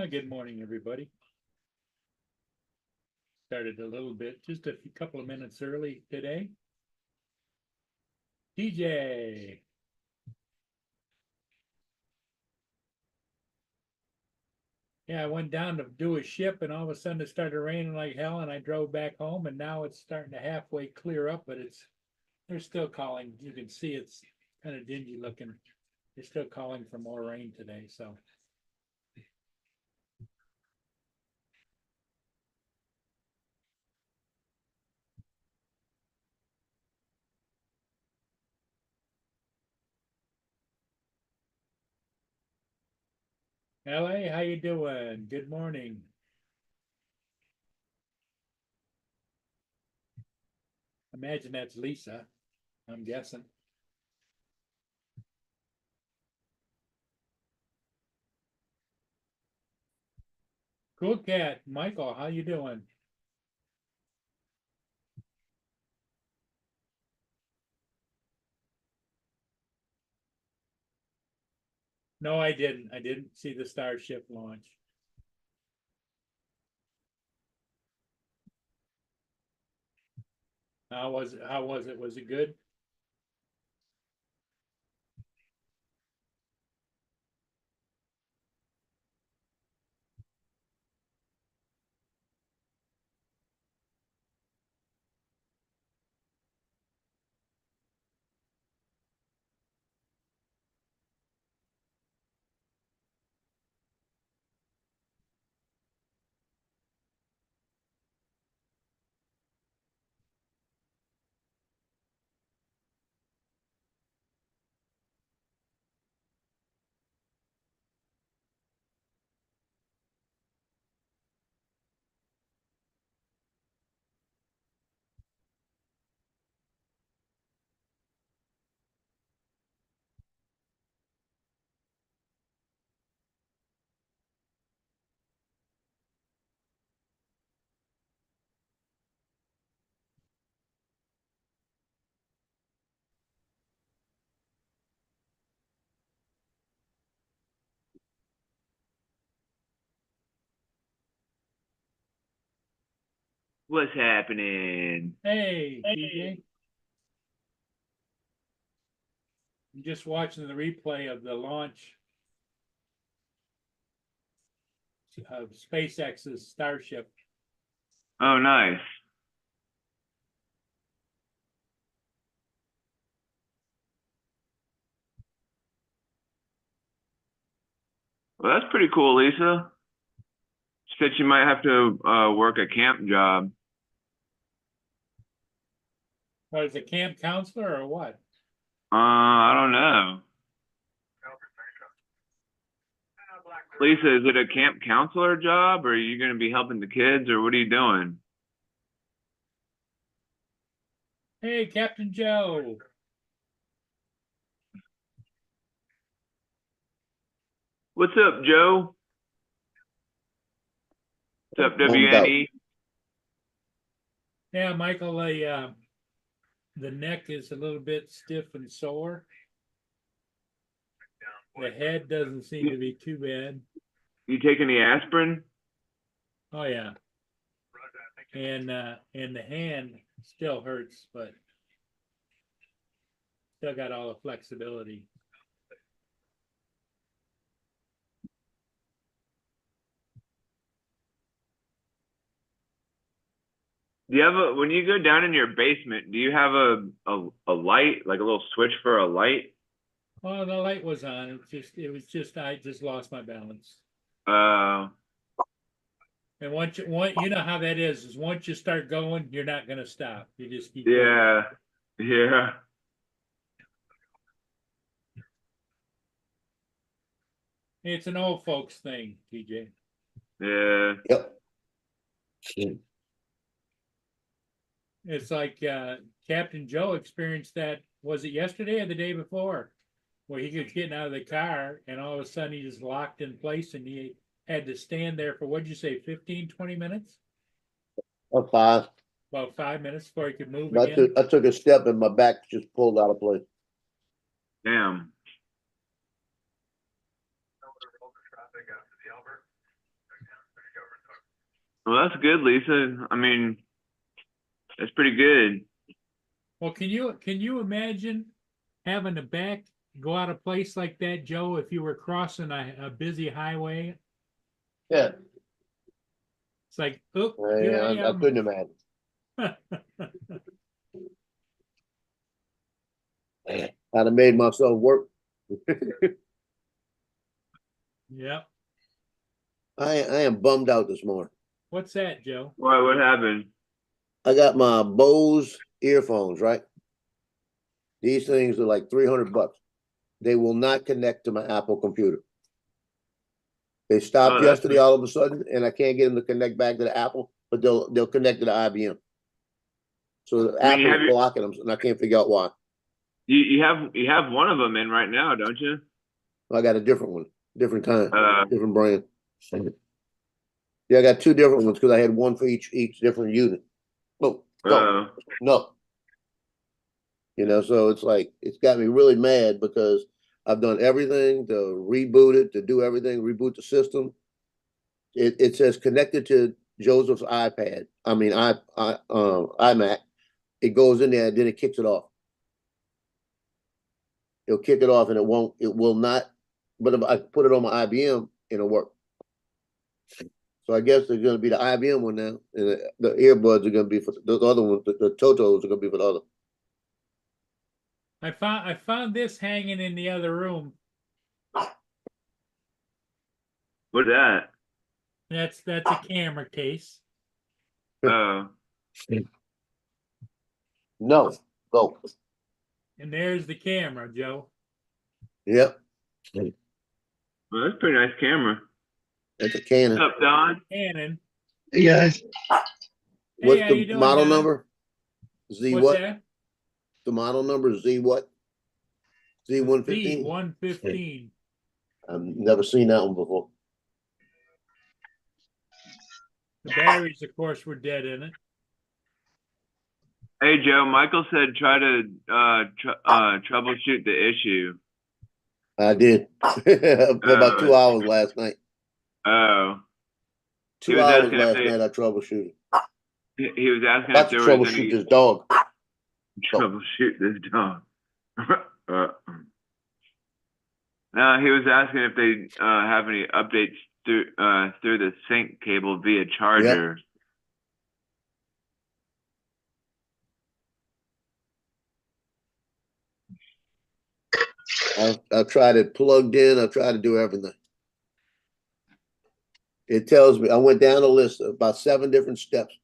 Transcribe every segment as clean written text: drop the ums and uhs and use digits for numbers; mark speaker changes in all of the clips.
Speaker 1: Good morning, everybody. Started a little bit, just a couple of minutes early today. DJ. Yeah, I went down to do a ship and all of a sudden it started raining like hell and I drove back home and now it's starting to halfway clear up, but they're still calling. You can see it's kind of dingy looking. They're still calling for more rain today, so. LA, how you doing? Good morning. Imagine that's Lisa, I'm guessing. Cool cat, Michael, how you doing? No, I didn't. I didn't see the Starship launch. How was it? How was it? Was it good?
Speaker 2: What's happening?
Speaker 1: Hey, TJ. I'm just watching the replay of the launch of SpaceX's Starship.
Speaker 2: Oh, nice. Well, that's pretty cool, Lisa. She said she might have to work a camp job.
Speaker 1: What is a camp counselor or what?
Speaker 2: I don't know. Lisa, is it a camp counselor job, or are you going to be helping the kids, or what are you doing?
Speaker 1: Hey, Captain Joe.
Speaker 2: What's up, Joe? What's up, WNE?
Speaker 1: Yeah, Michael, the neck is a little bit stiff and sore. The head doesn't seem to be too bad.
Speaker 2: You take any aspirin?
Speaker 1: Oh, yeah. And the hand still hurts, but still got all the flexibility.
Speaker 2: Do you have when you go down in your basement, do you have a light, like a little switch for a light?
Speaker 1: Oh, the light was on. I just lost my balance.
Speaker 2: Uh,
Speaker 1: And you know how that is once you start going, you're not gonna stop. You just keep going.
Speaker 2: yeah, yeah.
Speaker 1: It's an old folks thing, TJ.
Speaker 2: Yeah.
Speaker 3: Yep.
Speaker 1: It's like Captain Joe experienced that, was it yesterday or the day before? Where he was getting out of the car and all of a sudden he just locked in place and he had to stand there for, what'd you say, 15, 20 minutes?
Speaker 3: About 5.
Speaker 1: About 5 minutes before he could move
Speaker 3: I
Speaker 1: again.
Speaker 3: took a step and my back just pulled out of place.
Speaker 2: Damn. Well, that's good, Lisa. I mean, that's pretty good.
Speaker 1: Well, can you imagine having to go out of place like that, Joe, if you were crossing a busy highway?
Speaker 3: Yeah.
Speaker 1: It's like, oh, here I
Speaker 3: I
Speaker 1: am.
Speaker 3: couldn't imagine. I'd have made myself work.
Speaker 1: Yep.
Speaker 3: I am bummed out this morning.
Speaker 1: What's that, Joe?
Speaker 2: Why? What happened?
Speaker 3: I got my Bose earphones, right? These things are like $300. They will not connect to my Apple computer. They stopped
Speaker 2: Oh, that's
Speaker 3: yesterday all of a sudden, and I can't get them to connect back to the Apple, but they'll connect to the IBM. So the
Speaker 2: I mean, you
Speaker 3: Apple's
Speaker 2: have your-
Speaker 3: blocking them, and I can't figure out why.
Speaker 2: You have one of them in right now, don't you?
Speaker 3: I got a different one, different kind,
Speaker 2: Uh,
Speaker 3: different brand. Yeah, I got 2 different ones because I had one for each different unit. Oh, no, no. You know, so it's like it's got me really mad because I've done everything to reboot it, to do everything, reboot the system. It says connected to Joseph's iPad. I mean, iMac. It goes in there, and then it kicks it off. It'll kick it off, and it will not. But if I put it on my IBM, it'll work. So I guess there's going to be the IBM one now, and the earbuds are going to be for the other ones. The Totos are going to be for the other.
Speaker 1: I found this hanging in the other room.
Speaker 2: what's that?
Speaker 1: That's a camera case.
Speaker 2: Oh,
Speaker 3: No, go.
Speaker 1: And there's the camera, Joe.
Speaker 3: Yep,
Speaker 2: well, that's a pretty nice camera.
Speaker 3: that's a Canon.
Speaker 2: What's up, Don?
Speaker 1: Canon.
Speaker 4: Hey guys,
Speaker 3: What's
Speaker 1: how
Speaker 3: the
Speaker 1: you doing,
Speaker 3: model
Speaker 1: Don?
Speaker 3: number? Z
Speaker 1: What's
Speaker 3: what?
Speaker 1: that?
Speaker 3: The model number is Z what? Z115.
Speaker 1: Z115.
Speaker 3: I've never seen that one before.
Speaker 1: The batteries, of course, were dead in it.
Speaker 2: Hey, Joe. Michael said try to troubleshoot the issue.
Speaker 3: I did for about 2 hours last night.
Speaker 2: Oh,
Speaker 3: 2
Speaker 2: He was
Speaker 3: hours
Speaker 2: asking if
Speaker 3: last
Speaker 2: they-
Speaker 3: night I troubled.
Speaker 2: he was asking
Speaker 3: About
Speaker 2: if
Speaker 3: to
Speaker 2: there was
Speaker 3: troubleshoot
Speaker 2: any
Speaker 3: this dog.
Speaker 2: troubleshoot this dog. No, he was asking if they have any updates through the sync cable via charger.
Speaker 3: I've tried it plugged in. I've tried to do everything. It tells me, I went down a list of about 7 different steps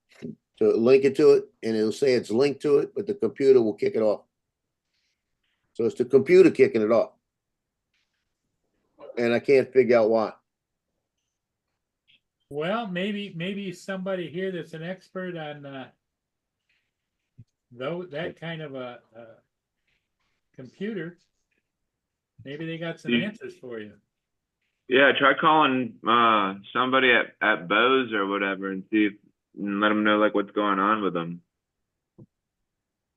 Speaker 3: to link it to it, and it'll say it's linked to it, but the computer will kick it off. So it's the computer kicking it off. And I can't figure out why.
Speaker 1: Well, maybe somebody here that's an expert on that kind of a computer. Maybe they got some answers for you.
Speaker 2: Yeah, try calling somebody at Bose or whatever and let them know like what's going on with them.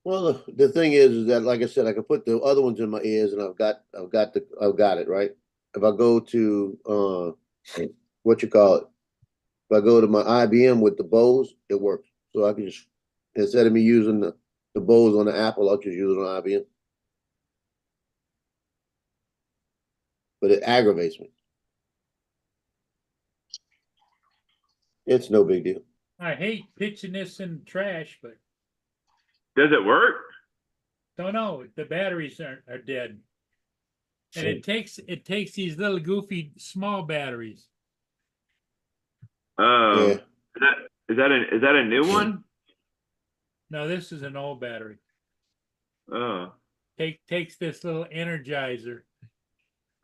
Speaker 3: Well, the thing is that, like I said, I can put the other ones in my ears, and I've got it right. if I go to what you call it, if I go to my IBM with the Bose, it works. So I can just, instead of me using the Bose on the Apple, I'll just use it on IBM. But it aggravates me. It's no big deal.
Speaker 1: I hate pitching this in trash, but
Speaker 2: Does it work?
Speaker 1: don't know, the batteries are dead. And it takes these little goofy small batteries.
Speaker 2: Oh,
Speaker 3: Yeah.
Speaker 2: is that a new one?
Speaker 1: No, this is an old battery.
Speaker 2: Oh,
Speaker 1: Takes this little energizer.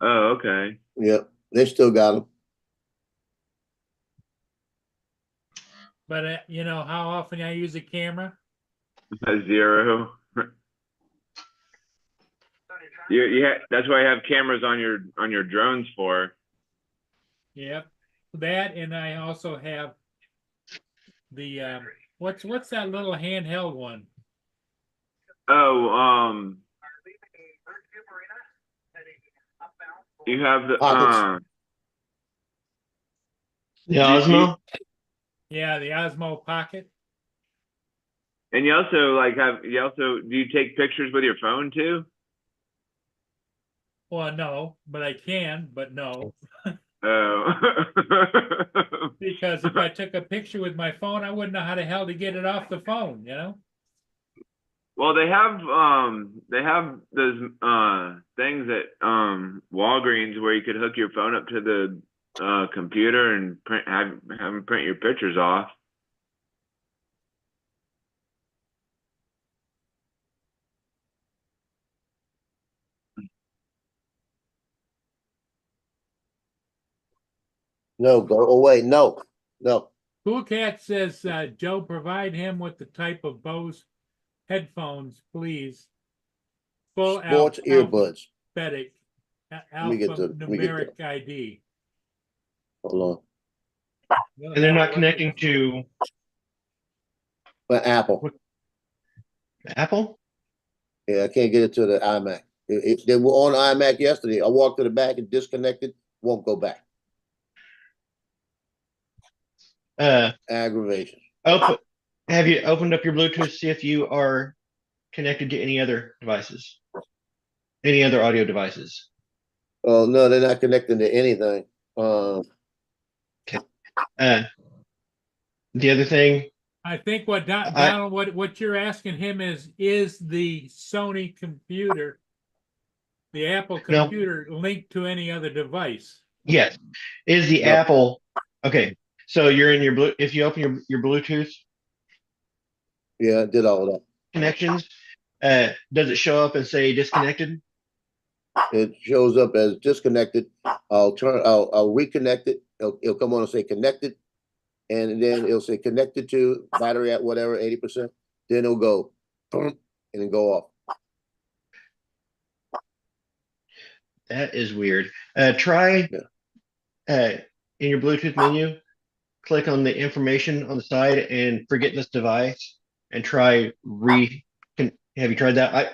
Speaker 2: oh, okay.
Speaker 3: Yep. They still got them.
Speaker 1: But you know how often I use a camera?
Speaker 2: A zero. That's why I have cameras on your drones for.
Speaker 1: Yep. That, and I also have the what's that little handheld one?
Speaker 2: Oh, you have the
Speaker 3: Pockets.
Speaker 4: The Osmo?
Speaker 1: Yeah, the Osmo Pocket.
Speaker 2: and you also do you take pictures with your phone too?
Speaker 1: Well, no, but I can, but no.
Speaker 2: Oh.
Speaker 1: Because if I took a picture with my phone, I wouldn't know how the hell to get it off the phone, you know?
Speaker 2: Well, they have those things at Walgreens where you could hook your phone up to the computer and have them print your pictures off.
Speaker 3: No, go away. No.
Speaker 1: Cool Cat says, Joe, provide him with the type of Bose headphones, please. Full
Speaker 3: Sports earbuds.
Speaker 1: alphabetic,
Speaker 3: me get
Speaker 1: alphanumeric ID.
Speaker 3: Hold
Speaker 4: And they're not connecting to
Speaker 3: on. But Apple.
Speaker 4: Apple?
Speaker 3: Yeah, I can't get it to the iMac. They were on iMac yesterday. I walked to the back and disconnected. Won't go back. Aggravation.
Speaker 4: Have you opened up your Bluetooth to see if you are connected to any other devices? Any other audio devices?
Speaker 3: Oh no, they're not connecting to anything.
Speaker 4: The other thing,
Speaker 1: I think what Donald, what you're asking him is the Sony computer, the Apple computer, linked to any other device?
Speaker 4: yes, is the
Speaker 3: No.
Speaker 4: Apple. Okay, so you're in your if you open your Bluetooth
Speaker 3: Yeah, I did all of that.
Speaker 4: connections, does it show up and say disconnected?
Speaker 3: It shows up as disconnected. I'll reconnect it. It'll come on and say connected, and then it'll say connected to battery at whatever 80%. Then it'll go, boom, and then go off.
Speaker 4: That is weird. Try in your Bluetooth menu, click on the information on the side and forget this device, and try Have you tried that? I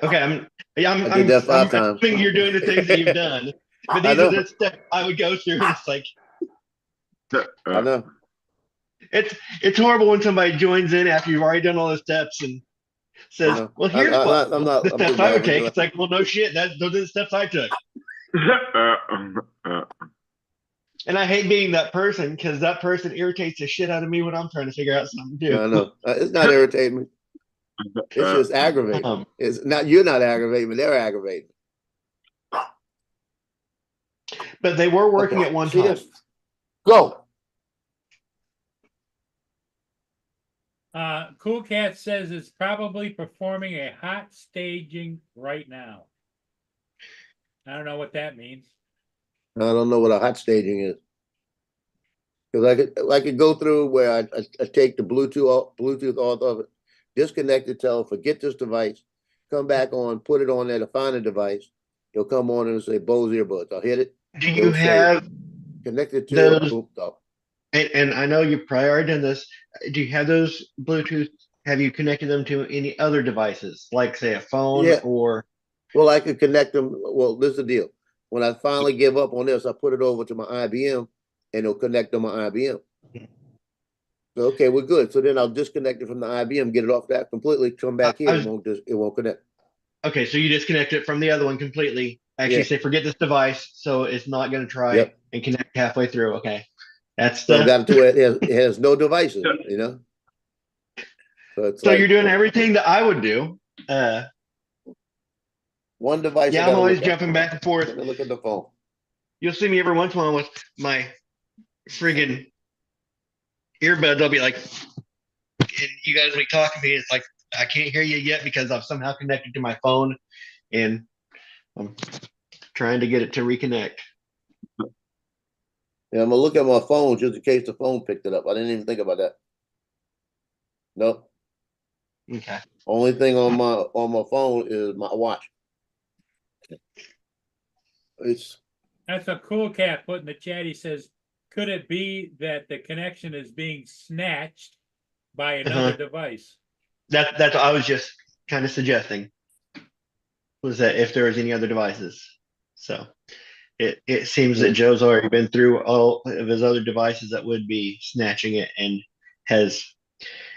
Speaker 3: did that 5 times.
Speaker 4: assuming you're doing the things that you've done, but these are the steps I would go through. It's like
Speaker 3: I know.
Speaker 4: it's horrible when somebody joins in after you've already done all the steps and says, "Well, here's the steps I would take." It's like, well, no shit. Those are the steps I took. And I hate being that person because that person irritates the shit out of me when I'm trying to figure out something to do.
Speaker 3: I know. It's not irritating me. It's just aggravating. It's not, you're not aggravating me, they're aggravating.
Speaker 4: But they were working at one time.
Speaker 3: Go.
Speaker 1: Cool Cat says it's probably performing a hot staging right now. I don't know what that means.
Speaker 3: I don't know what a hot staging is. Because I could go through where I take the Bluetooth off of it, disconnect it, tell forget this device, come back on, put it on there to find a device. It'll come on and say Bose earbuds. I'll hit it.
Speaker 4: Do you have
Speaker 3: connected to
Speaker 4: those?
Speaker 3: Boop,
Speaker 4: and I know you've probably already done this. Do you have those Bluetooth? Have you connected them to any other devices, like say a phone or?
Speaker 3: Well, I could connect them. Well, this is the deal. when I finally give up on this, I put it over to my IBM and it'll connect on my IBM. So, okay, we're good. So then I'll disconnect it from the IBM, get it off that completely, come back here, it won't connect.
Speaker 4: Okay, so you disconnect it from the other one completely. Actually
Speaker 3: Yeah.
Speaker 4: say forget this device, so it's not going to try
Speaker 3: Yep.
Speaker 4: and connect halfway through. Okay, that's
Speaker 3: So I've
Speaker 4: the.
Speaker 3: got it to where it has no devices, you know? So it's
Speaker 4: So
Speaker 3: like
Speaker 4: you're doing everything that I would do.
Speaker 3: one device I
Speaker 4: Yeah, I'm
Speaker 3: gotta
Speaker 4: always
Speaker 3: look at.
Speaker 4: jumping back and forth.
Speaker 3: Let me look at the phone.
Speaker 4: You'll see me every once in a while with my friggin' earbuds. I'll be like, and you guys will be talking to me. It's like I can't hear you yet because I'm somehow connected to my phone, and I'm trying to get it to reconnect.
Speaker 3: Yeah, I'm gonna look at my phone just in case the phone picked it up. I didn't even think about that. Nope.
Speaker 4: Okay.
Speaker 3: Only thing on my phone is my watch. It's
Speaker 1: That's a cool cat put in the chat. He says, could it be that the connection is being snatched by another device?
Speaker 4: That's what I was just kind of suggesting. Was that if there was any other devices? So it seems that Joe's already been through all of his other devices that would be snatching it, and has.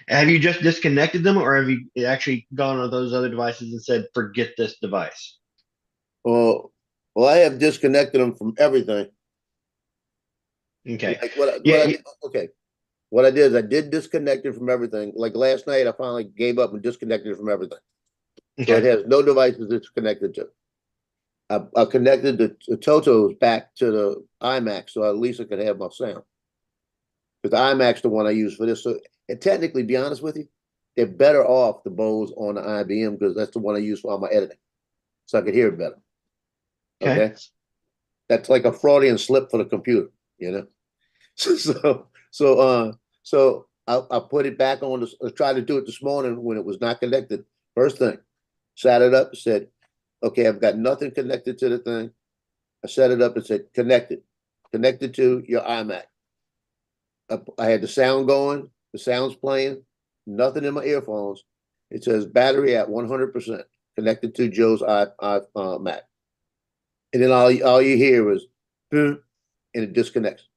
Speaker 4: Have you just disconnected them, or have you actually gone on those other devices and said, "Forget this device"?
Speaker 3: well, I have disconnected them from everything.
Speaker 4: Okay.
Speaker 3: Like what I did is I did disconnect it from everything. Like last night, I finally gave up and disconnected it from everything.
Speaker 4: Okay.
Speaker 3: So it has no devices it's connected to. I connected the Totos back to the iMac, so at least I could have my sound. Because the iMac's the one I use for this. So, and technically, be honest with you, they're better off the Bose on the IBM because that's the one I use for all my editing, so I could hear it better. Okay, that's like a Freudian slip for the computer, you know. So I put it back on. I tried to do it this morning when it was not connected. First thing, sat it up, said, "Okay, I've got nothing connected to the thing." I set it up and said, "Connected to your iMac." I had the sound going, the sound's playing, nothing in my earphones. It says battery at 100%, connected to Joe's Mac. And then all you hear is, and it disconnects.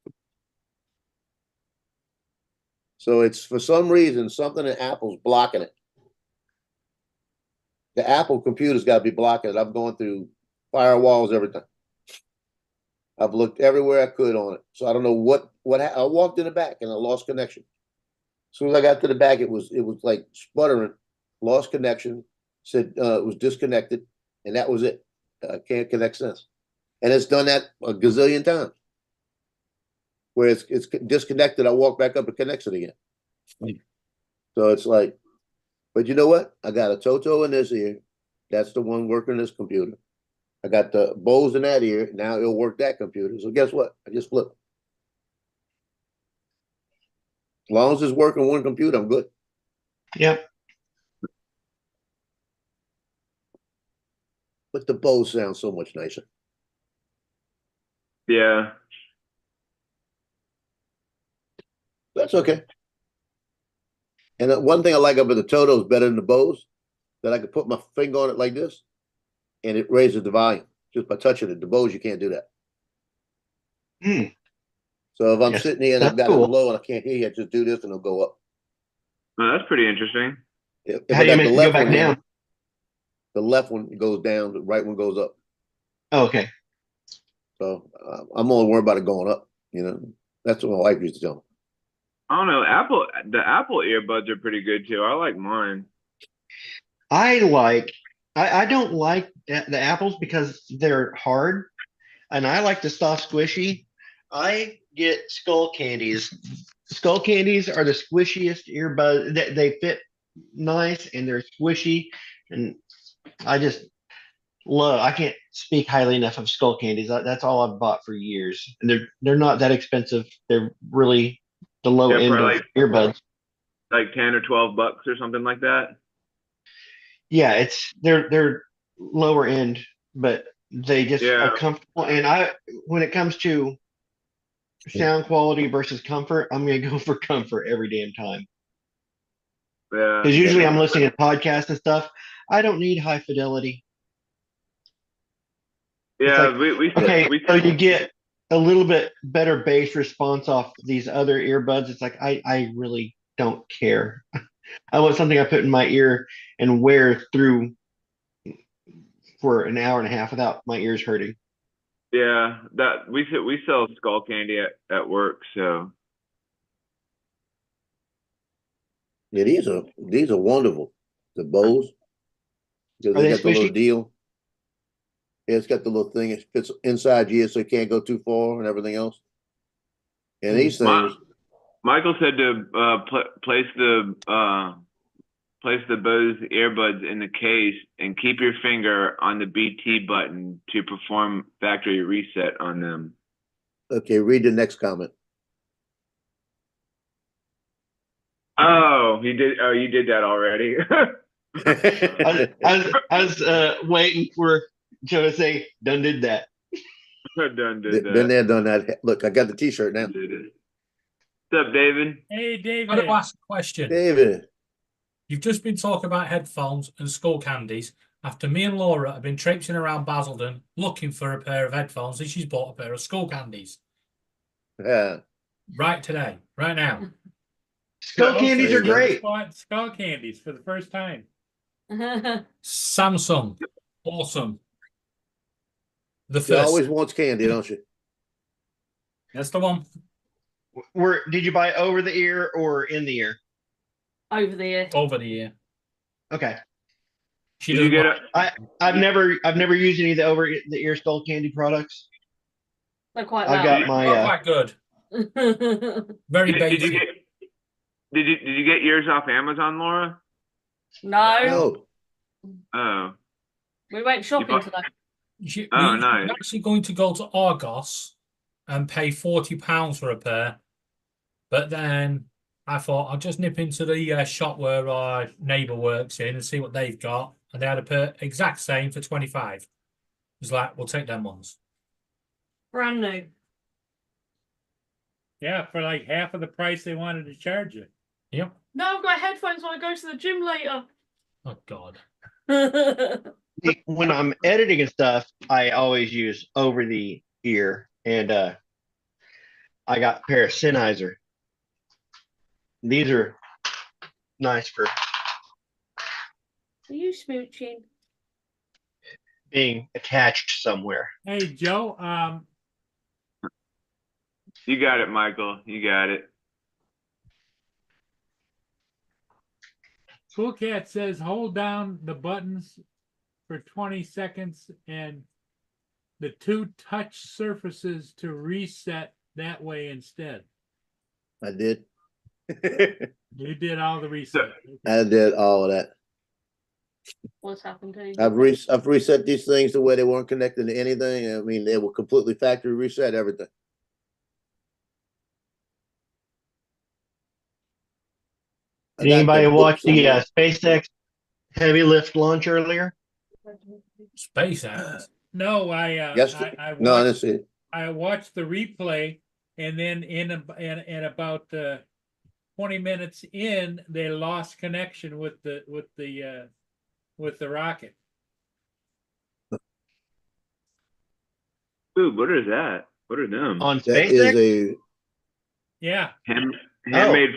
Speaker 3: So it's for some reason, something in Apple's blocking it. The Apple computer's got to be blocking it. I'm going through firewalls, everything. I've looked everywhere I could on it. So I don't know what I walked in the back and I lost connection. As soon as I got to the back, it was like sputtering, lost connection, said it was disconnected, and that was it. I can't connect since. And it's done that a gazillion times. Where it's disconnected, I walk back up and connects it again. So it's like, but you know what? I got a Toto in this ear. That's the one working this computer. I got the Bose in that ear. Now it'll work that computer. So guess what? I just flipped. As long as it's working one computer, I'm good.
Speaker 4: Yep.
Speaker 3: But the Bose sounds so much nicer.
Speaker 2: Yeah.
Speaker 3: That's okay. And one thing I like about the Toto is better than the Bose, that I could put my finger on it like this, and it raises the volume just by touching it. The Bose, you can't do that. So if I'm sitting here and I've got it low and I can't hear you, I just do this and it'll go up.
Speaker 2: Oh, that's pretty interesting.
Speaker 3: If
Speaker 4: How do you make it go back
Speaker 3: one
Speaker 4: down?
Speaker 3: The left one goes down, the right one goes up.
Speaker 4: Oh, okay.
Speaker 3: So I'm only worried about it going up. You know, that's what my wife used to tell me.
Speaker 2: I don't know. The Apple earbuds are pretty good too. I like mine.
Speaker 4: I don't like the apples because they're hard, and I like the soft squishy. I get Skull Candies. Skull Candies are the squishiest earbuds. They fit nice and they're squishy, and I just love. I can't speak highly enough of Skull Candies. That's all I've bought for years, and they're not that expensive. They're really the low end of earbuds.
Speaker 2: Like 10 or 12 bucks or something like that.
Speaker 4: Yeah, they're lower end, but they just are comfortable. And when it comes to sound quality versus comfort, I'm gonna go for comfort every damn time.
Speaker 2: Yeah.
Speaker 4: Because usually I'm listening to podcasts and stuff. I don't need high fidelity.
Speaker 2: Yeah,
Speaker 4: like,
Speaker 2: we
Speaker 4: okay,
Speaker 2: we
Speaker 4: so you get a little bit better bass response off these other earbuds. It's like I really don't care. I want something I put in my ear and wear through for an hour and a half without my ears hurting.
Speaker 2: yeah, that we sell skull candy at work, so
Speaker 3: Yeah, these are wonderful. The Bose. Because
Speaker 4: Are
Speaker 3: they
Speaker 4: they
Speaker 3: got the little
Speaker 4: squishy?
Speaker 3: deal. Yeah, it's got the little thing. It fits inside you so you can't go too far and everything else. And these
Speaker 2: my
Speaker 3: things,
Speaker 2: Michael said to place the Bose earbuds in the case and keep your finger on the BT button to perform factory reset on them.
Speaker 3: okay, read the next comment.
Speaker 2: Oh, he did. Oh, you did that already.
Speaker 4: I was waiting for Joe to say, "Done did that."
Speaker 2: Done did
Speaker 3: Been
Speaker 2: that.
Speaker 3: there, done that. Look, I got the t-shirt now.
Speaker 2: Did it. What's up, David?
Speaker 1: Hey,
Speaker 5: Got
Speaker 1: David.
Speaker 5: to ask a question.
Speaker 3: David.
Speaker 5: You've just been talking about headphones and skull candies after me and Laura have been traipsing around Basildon looking for a pair of headphones and she's bought a pair of skull candies.
Speaker 3: Yeah.
Speaker 5: Right today, right now.
Speaker 4: Skull
Speaker 2: Oh,
Speaker 4: candies are
Speaker 3: there you go.
Speaker 4: great.
Speaker 1: Bought skull candies for the first time.
Speaker 5: Samsung. Awesome. The
Speaker 3: She
Speaker 5: first.
Speaker 3: always wants candy, don't she?
Speaker 5: That's the one.
Speaker 4: Did you buy over the ear or in the ear?
Speaker 6: Over the ear.
Speaker 5: Over the year.
Speaker 4: Okay.
Speaker 5: She
Speaker 2: Did you
Speaker 5: doesn't
Speaker 2: get
Speaker 5: like-
Speaker 4: I've never used any of the over the ear skull candy products.
Speaker 6: They're quite
Speaker 4: I've
Speaker 6: well.
Speaker 4: got my
Speaker 5: Not quite good. Very
Speaker 2: Did you
Speaker 5: basic.
Speaker 2: get? Did you get yours off Amazon, Laura?
Speaker 6: no,
Speaker 3: No.
Speaker 2: Oh,
Speaker 6: we went shopping
Speaker 2: bought-
Speaker 6: today.
Speaker 2: Oh,
Speaker 5: We're
Speaker 2: nice.
Speaker 5: actually going to go to Argos and pay £40 for a pair. But then I thought I'll just nip into the shop where our neighbour works in and see what they've got. And they had a pair exact same for 25. It was like, we'll take them ones.
Speaker 6: Brand new.
Speaker 1: Yeah, for like half of the price they wanted to charge you.
Speaker 5: Yep.
Speaker 6: No, I've got headphones when I go to the gym later.
Speaker 5: Oh, God.
Speaker 4: when I'm editing and stuff, I always use over the ear, and I got a pair of Sennheiser. These are nice for
Speaker 6: Are you smooching?
Speaker 4: being attached somewhere.
Speaker 1: Hey, Joe,
Speaker 2: You got it, Michael. You got it.
Speaker 1: Cool Cat says hold down the buttons for 20 seconds and the two touch surfaces to reset that way instead.
Speaker 3: I did.
Speaker 1: You did all the reset.
Speaker 3: I did all of that.
Speaker 6: What's happened to you?
Speaker 3: I've reset these things the way they weren't connected to anything. I mean, they were completely factory reset everything. I
Speaker 4: Did
Speaker 3: got
Speaker 4: anybody
Speaker 3: that book
Speaker 4: watch the
Speaker 3: somewhere.
Speaker 4: SpaceX heavy lift launch earlier?
Speaker 5: SpaceX.
Speaker 1: No,
Speaker 3: Yes.
Speaker 1: I
Speaker 3: No, I
Speaker 1: watched,
Speaker 3: didn't see it.
Speaker 1: I watched the replay, and then in about 20 minutes in, they lost connection with the rocket.
Speaker 2: Ooh, what is that? What are them?
Speaker 4: On
Speaker 3: That
Speaker 4: SpaceX?
Speaker 3: is a
Speaker 1: Yeah,
Speaker 2: Handmade.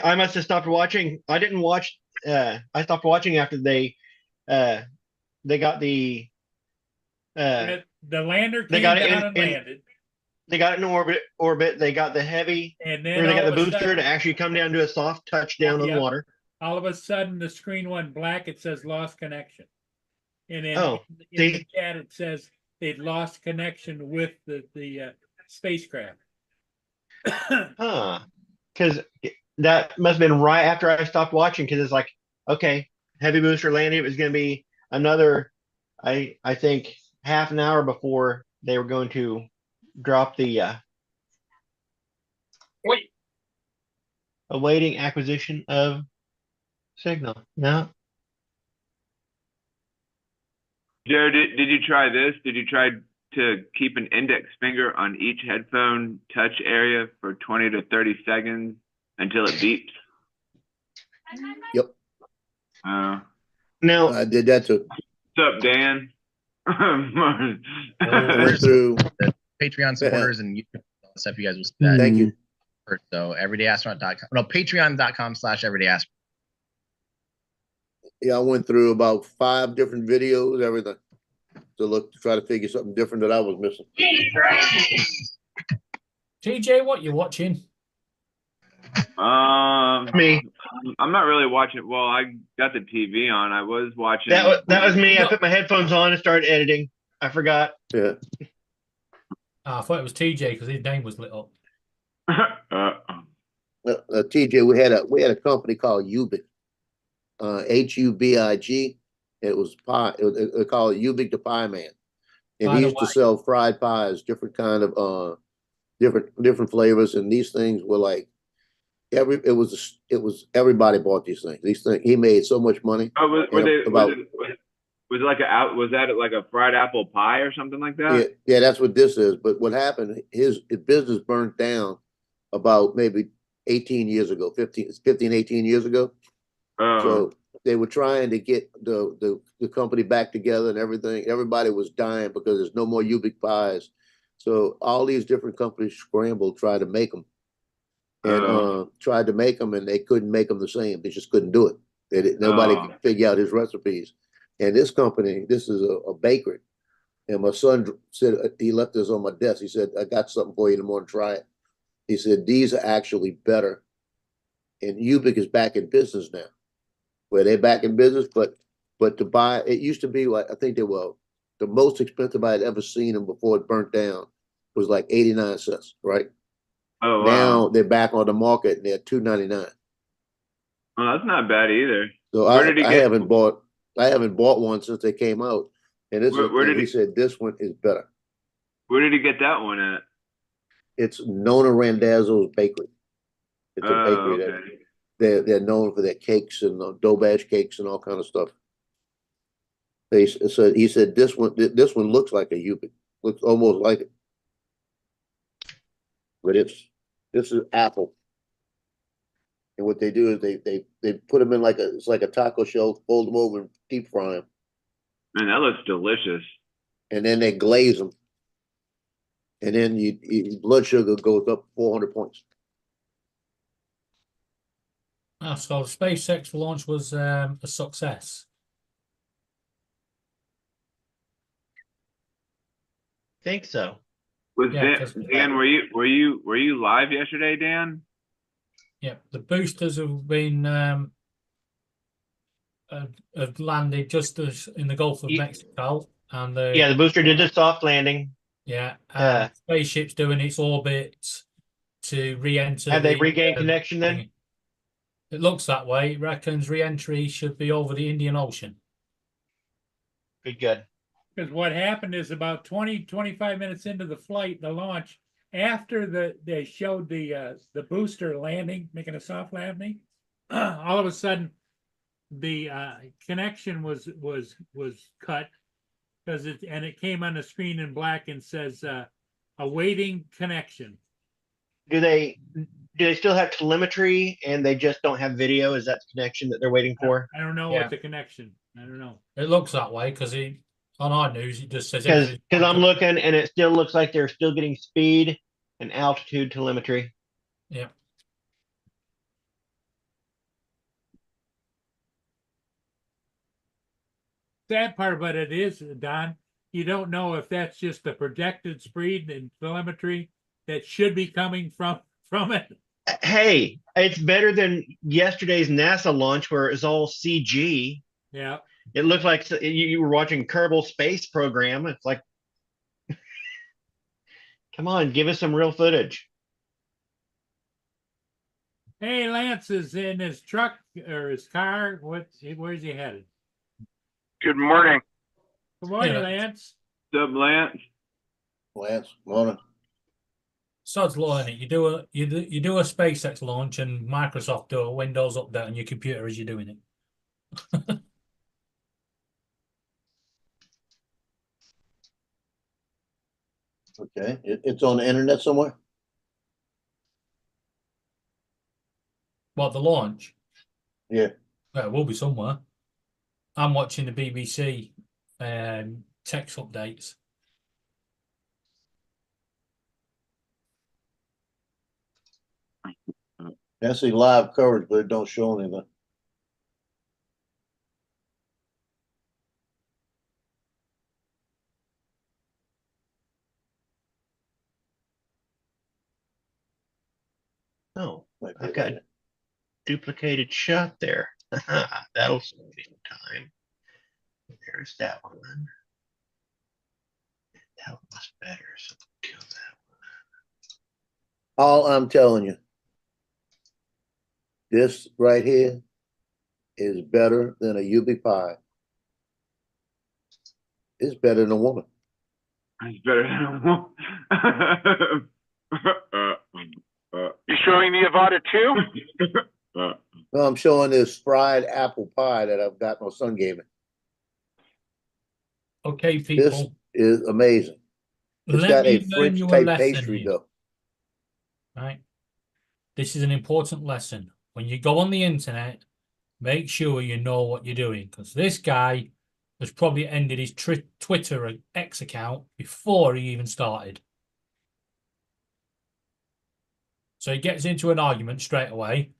Speaker 4: I must have stopped watching. I didn't watch. I stopped watching after they got the
Speaker 1: the lander
Speaker 4: they
Speaker 1: came
Speaker 4: got it
Speaker 1: down and
Speaker 4: in-
Speaker 1: landed,
Speaker 4: they got it in orbit. They got the heavy,
Speaker 1: and
Speaker 4: or
Speaker 1: then
Speaker 4: they got
Speaker 1: all
Speaker 4: the
Speaker 1: of a
Speaker 4: booster
Speaker 1: sudden,
Speaker 4: to actually come down to a soft touchdown on
Speaker 1: Yep.
Speaker 4: water.
Speaker 1: all of a sudden the screen went black. It says lost connection, and then
Speaker 4: Oh,
Speaker 1: in the
Speaker 4: see?
Speaker 1: chat it says they'd lost connection with the spacecraft.
Speaker 4: Huh? Because that must have been right after I stopped watching. Because it's like, okay, heavy booster landed. It was going to be another, I think, half an hour before they were going to drop the
Speaker 5: Wait.
Speaker 4: awaiting acquisition of signal. No,
Speaker 2: Joe, did you try this? Did you try to keep an index finger on each headphone touch area for 20 to 30 seconds until it beeps?
Speaker 3: Yep.
Speaker 2: Uh,
Speaker 4: now
Speaker 3: I did that too.
Speaker 2: what's up, Dan?
Speaker 3: I
Speaker 7: We're
Speaker 3: went
Speaker 7: just
Speaker 3: through,
Speaker 7: Patreon supporters and YouTube stuff. You guys will see that.
Speaker 3: thank you.
Speaker 7: First. So everydayastronaut.com. No, patreon.com/everydayastronaut.
Speaker 3: Yeah, I went through about 5 different videos, everything, to try to figure something different that I was missing.
Speaker 5: TJ, what you watching?
Speaker 4: Me.
Speaker 2: I'm not really watching. Well, I got the TV on. I was watching.
Speaker 4: That was me. I
Speaker 5: No.
Speaker 4: put my headphones on and started editing. I forgot.
Speaker 3: Yeah.
Speaker 5: I thought it was TJ because his name was lit up.
Speaker 3: TJ, we had a company called Ubik, HUBIG. It was pie. They call it Ubik the Pie Man, and
Speaker 5: By
Speaker 3: he
Speaker 5: the
Speaker 3: used to
Speaker 5: way-
Speaker 3: sell fried pies, different kind of different flavors, and these things were like it was everybody bought these things. These things he made so much money.
Speaker 2: Oh, was it like was that like a fried apple pie or something like that?
Speaker 3: Yeah, that's what this is. But what happened? His business burnt down about maybe 18 years ago, 15, 18 years ago. So they were trying to get the company back together and everything. Everybody was dying because there's no more Ubik pies. So all these different companies scrambled, tried to make them, and tried to make them, and they couldn't make them the same. They just couldn't do it. Nobody could figure out his recipes. And this company, this is a bakery. And my son said, he left this on my desk. He said, I got something for you in the morning, try it. He said, these are actually better. And Ubik is back in business now. Where they're back in business, but to buy, it used to be like, I think they were the most expensive I had ever seen them before it burnt down was like 89 cents, right?
Speaker 2: Oh, wow.
Speaker 3: Now they're back on the market and they're $2.99.
Speaker 2: Oh, that's not bad either.
Speaker 3: So I haven't bought one since they came out. And he said this one is better.
Speaker 2: Where did he get that one at?
Speaker 3: It's Nona Randazzo's Bakery. It's a bakery
Speaker 2: okay.
Speaker 3: that they're known for their cakes and dough batch cakes and all kind of stuff. He said this one looks like a Ubik, looks almost like it, but this is apple. And what they do is they put them in it's like a taco shell, fold them over and deep fry them.
Speaker 2: Man, that looks delicious.
Speaker 3: And then they glaze them. And then your blood sugar goes up 400 points.
Speaker 5: So the SpaceX launch was a success.
Speaker 4: Think so.
Speaker 2: Dan, were you live yesterday, Dan?
Speaker 5: Yeah, the boosters have been have landed just as in the Gulf of Mexico, and
Speaker 4: the booster did a soft landing.
Speaker 5: Yeah, spaceship's doing its orbit to re-enter.
Speaker 4: Have they regained connection then?
Speaker 5: It looks that way. It reckons re-entry should be over the Indian Ocean.
Speaker 4: Good.
Speaker 1: Because what happened is about 25 minutes into the flight, the launch, after they showed the booster landing, making a soft landing, all of a sudden the connection was cut because it came on the screen in black and says awaiting connection.
Speaker 4: Do they still have telemetry and they just don't have video? Is that the connection that they're waiting for?
Speaker 1: I don't know what the connection. I don't know.
Speaker 5: It looks that way because on our news it just says
Speaker 4: because I'm looking and it still looks like they're still getting speed and altitude telemetry.
Speaker 5: Yeah.
Speaker 1: Sad part about it is, Don, you don't know if that's just the projected speed and telemetry that should be coming from it.
Speaker 4: Hey, it's better than yesterday's NASA launch where it's all CG.
Speaker 1: Yeah.
Speaker 4: It looked like you were watching Kerbal Space Program. It's like, come on, give us some real footage.
Speaker 1: Hey, Lance is in his truck or his car. Where's he headed?
Speaker 2: Good morning.
Speaker 1: Good morning, Lance.
Speaker 2: What's up, Lance?
Speaker 3: Lance, morning.
Speaker 5: Sod's law in it. You do a SpaceX launch and Microsoft do a Windows update on your computer as you're doing it.
Speaker 3: Okay, it's on the internet somewhere.
Speaker 5: What, the launch?
Speaker 3: Yeah.
Speaker 5: Well, it will be somewhere. I'm watching the BBC text updates.
Speaker 3: That's the live coverage, but it don't show anything.
Speaker 4: Oh, I've got a duplicated shot there. That'll save me some time. There's that one. That one was better, so kill that one.
Speaker 3: All I'm telling you, this right here is better than a UB pie. It's better than a woman.
Speaker 2: It's better than
Speaker 8: You showing the Avada too?
Speaker 3: No, I'm showing this fried apple pie that I've got my son gave me.
Speaker 5: Okay,
Speaker 3: This
Speaker 5: people.
Speaker 3: is amazing. It's
Speaker 5: Let
Speaker 3: got a
Speaker 5: me learn
Speaker 3: French
Speaker 5: you a
Speaker 3: type
Speaker 5: lesson
Speaker 3: pastry
Speaker 5: here,
Speaker 3: dough.
Speaker 5: right? This is an important lesson. When you go on the internet, make sure you know what you're doing, because this guy has probably ended his Twitter X account before he even started. So he gets into an argument straight away,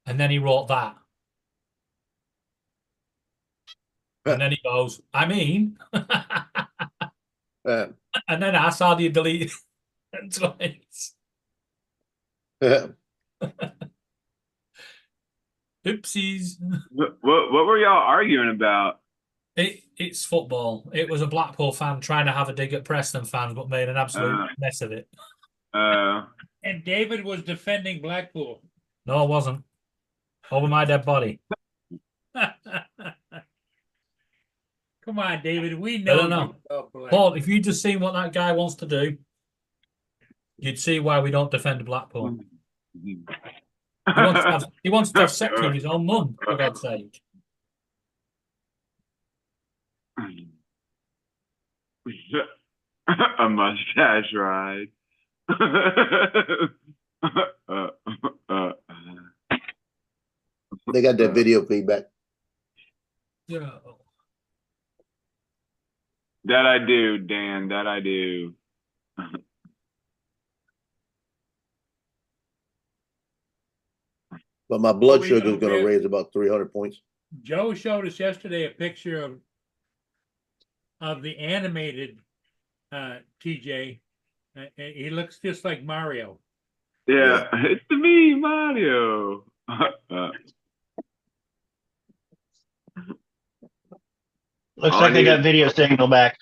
Speaker 5: and then he wrote that. And then he goes, I mean,
Speaker 3: Uh,
Speaker 5: and then I saw the delete twice. Oopsies.
Speaker 2: what were y'all arguing about?
Speaker 5: It's football. It was a Blackpool fan trying to have a dig at Preston fans, but made an absolute mess of it.
Speaker 1: And David was defending Blackpool.
Speaker 5: No, it wasn't. Over my dead body.
Speaker 1: Come on, David. We
Speaker 5: I
Speaker 1: know.
Speaker 5: don't know. Paul, if you just seen what that guy wants to do, you'd see why we don't defend Blackpool. He wants to have sex with his own mum, for God's sake.
Speaker 2: A mustache ride.
Speaker 3: they got that video feedback.
Speaker 5: Yeah.
Speaker 2: That I do, Dan. That I do.
Speaker 3: But my blood
Speaker 1: we
Speaker 3: sugar is
Speaker 1: know
Speaker 3: going to
Speaker 1: where-
Speaker 3: raise about 300 points.
Speaker 1: Joe showed us yesterday a picture of the animated TJ. He looks just like Mario.
Speaker 2: Yeah, it's me, Mario.
Speaker 4: Looks
Speaker 2: All
Speaker 4: like
Speaker 2: I
Speaker 4: they
Speaker 2: need
Speaker 4: got
Speaker 2: is-
Speaker 4: video signal back.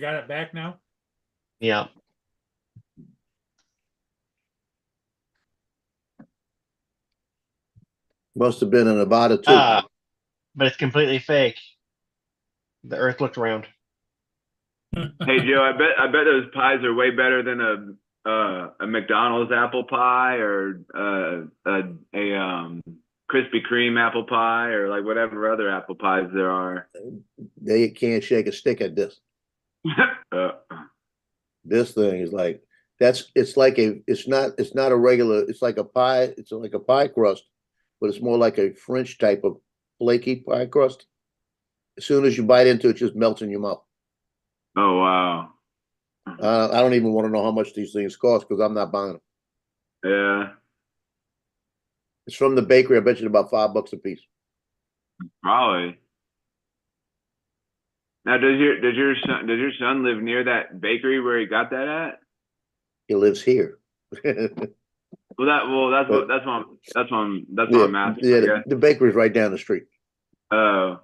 Speaker 1: Got it back now?
Speaker 4: Yeah.
Speaker 3: Must have been in Nevada too.
Speaker 4: But it's completely fake. The Earth looked round.
Speaker 2: Hey Joe, I bet those pies are way better than a McDonald's apple pie or a Krispy Kreme apple pie or like whatever other apple pies there are.
Speaker 3: They can't shake a stick at this. This thing is like it's not a regular, it's like a pie, it's like a pie crust, but it's more like a French type of flaky pie crust. As soon as you bite into it, it just melts in your mouth.
Speaker 2: Oh wow.
Speaker 3: I don't even want to know how much these things cost because I'm not buying them.
Speaker 2: Yeah,
Speaker 3: It's from the bakery. I bet you about $5 a piece.
Speaker 2: probably. Now does your son live near that bakery where he got that at?
Speaker 3: He lives here.
Speaker 2: Well that's what I'm asking.
Speaker 3: Yeah, the bakery's right down the street.
Speaker 2: Oh.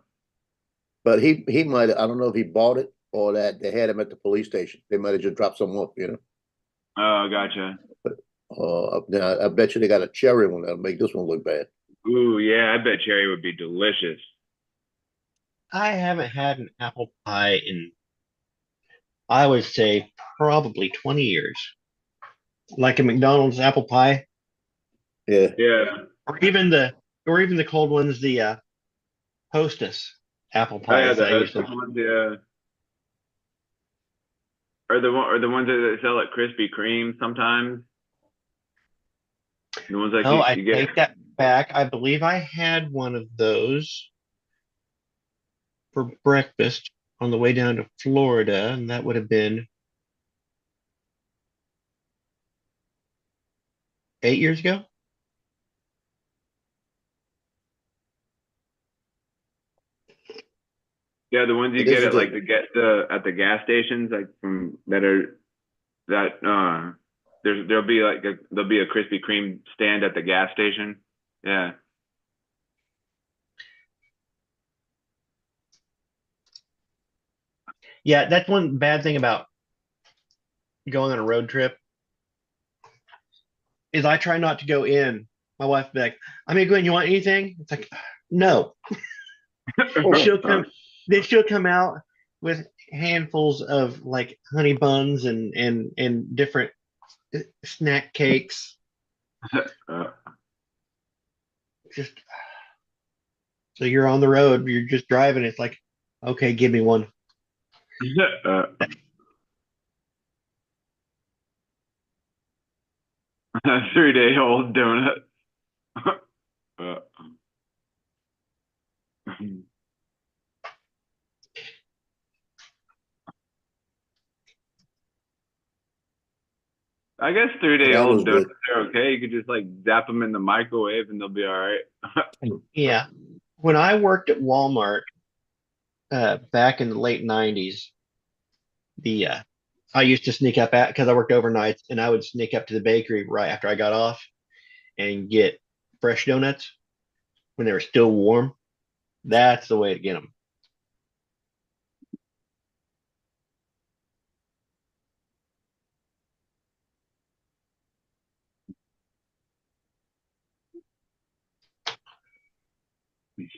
Speaker 3: But he might, I don't know if he bought it or that they had him at the police station. They might have just dropped some off, you know.
Speaker 2: Oh, gotcha.
Speaker 3: Now I bet you they got a cherry one that'll make this one look bad.
Speaker 2: Ooh, yeah, I bet cherry would be delicious.
Speaker 4: I haven't had an apple pie in, I would say, probably 20 years. Like a McDonald's apple pie,
Speaker 3: Yeah.
Speaker 2: Yeah.
Speaker 4: or even the cold ones, the Hostess apple
Speaker 2: Oh, yeah,
Speaker 4: pies. I used to.
Speaker 2: ones, yeah. Or the ones that they sell at Krispy Kreme sometimes. The ones like
Speaker 4: No, I
Speaker 2: you get.
Speaker 4: take that. back, I believe I had one of those for breakfast on the way down to Florida, and that would have been 8 years ago.
Speaker 2: Yeah, the ones you
Speaker 3: This
Speaker 2: get
Speaker 3: is
Speaker 2: at
Speaker 3: the-
Speaker 2: like at the gas stations, like from there'll be a Krispy Kreme stand at the gas station. Yeah.
Speaker 4: Yeah, that's one bad thing about going on a road trip is I try not to go in. My wife will be like, "I'm gonna go in. You want anything?" It's like, no. She'll come. Then she'll come out with handfuls of like honey buns and different snack cakes.
Speaker 2: Uh,
Speaker 4: Just so you're on the road, you're just driving. It's like, okay, give me one.
Speaker 2: uh, 3-day-old donut. Uh, I guess
Speaker 3: That was
Speaker 2: 3-day-old
Speaker 3: good.
Speaker 2: donuts are okay. You could just like zap them in the microwave and they'll be all right.
Speaker 4: Yeah. When I worked at Walmart back in the late 90s, I used to sneak up at because I worked overnights and I would sneak up to the bakery right after I got off and get fresh donuts when they were still warm. That's the way to get them.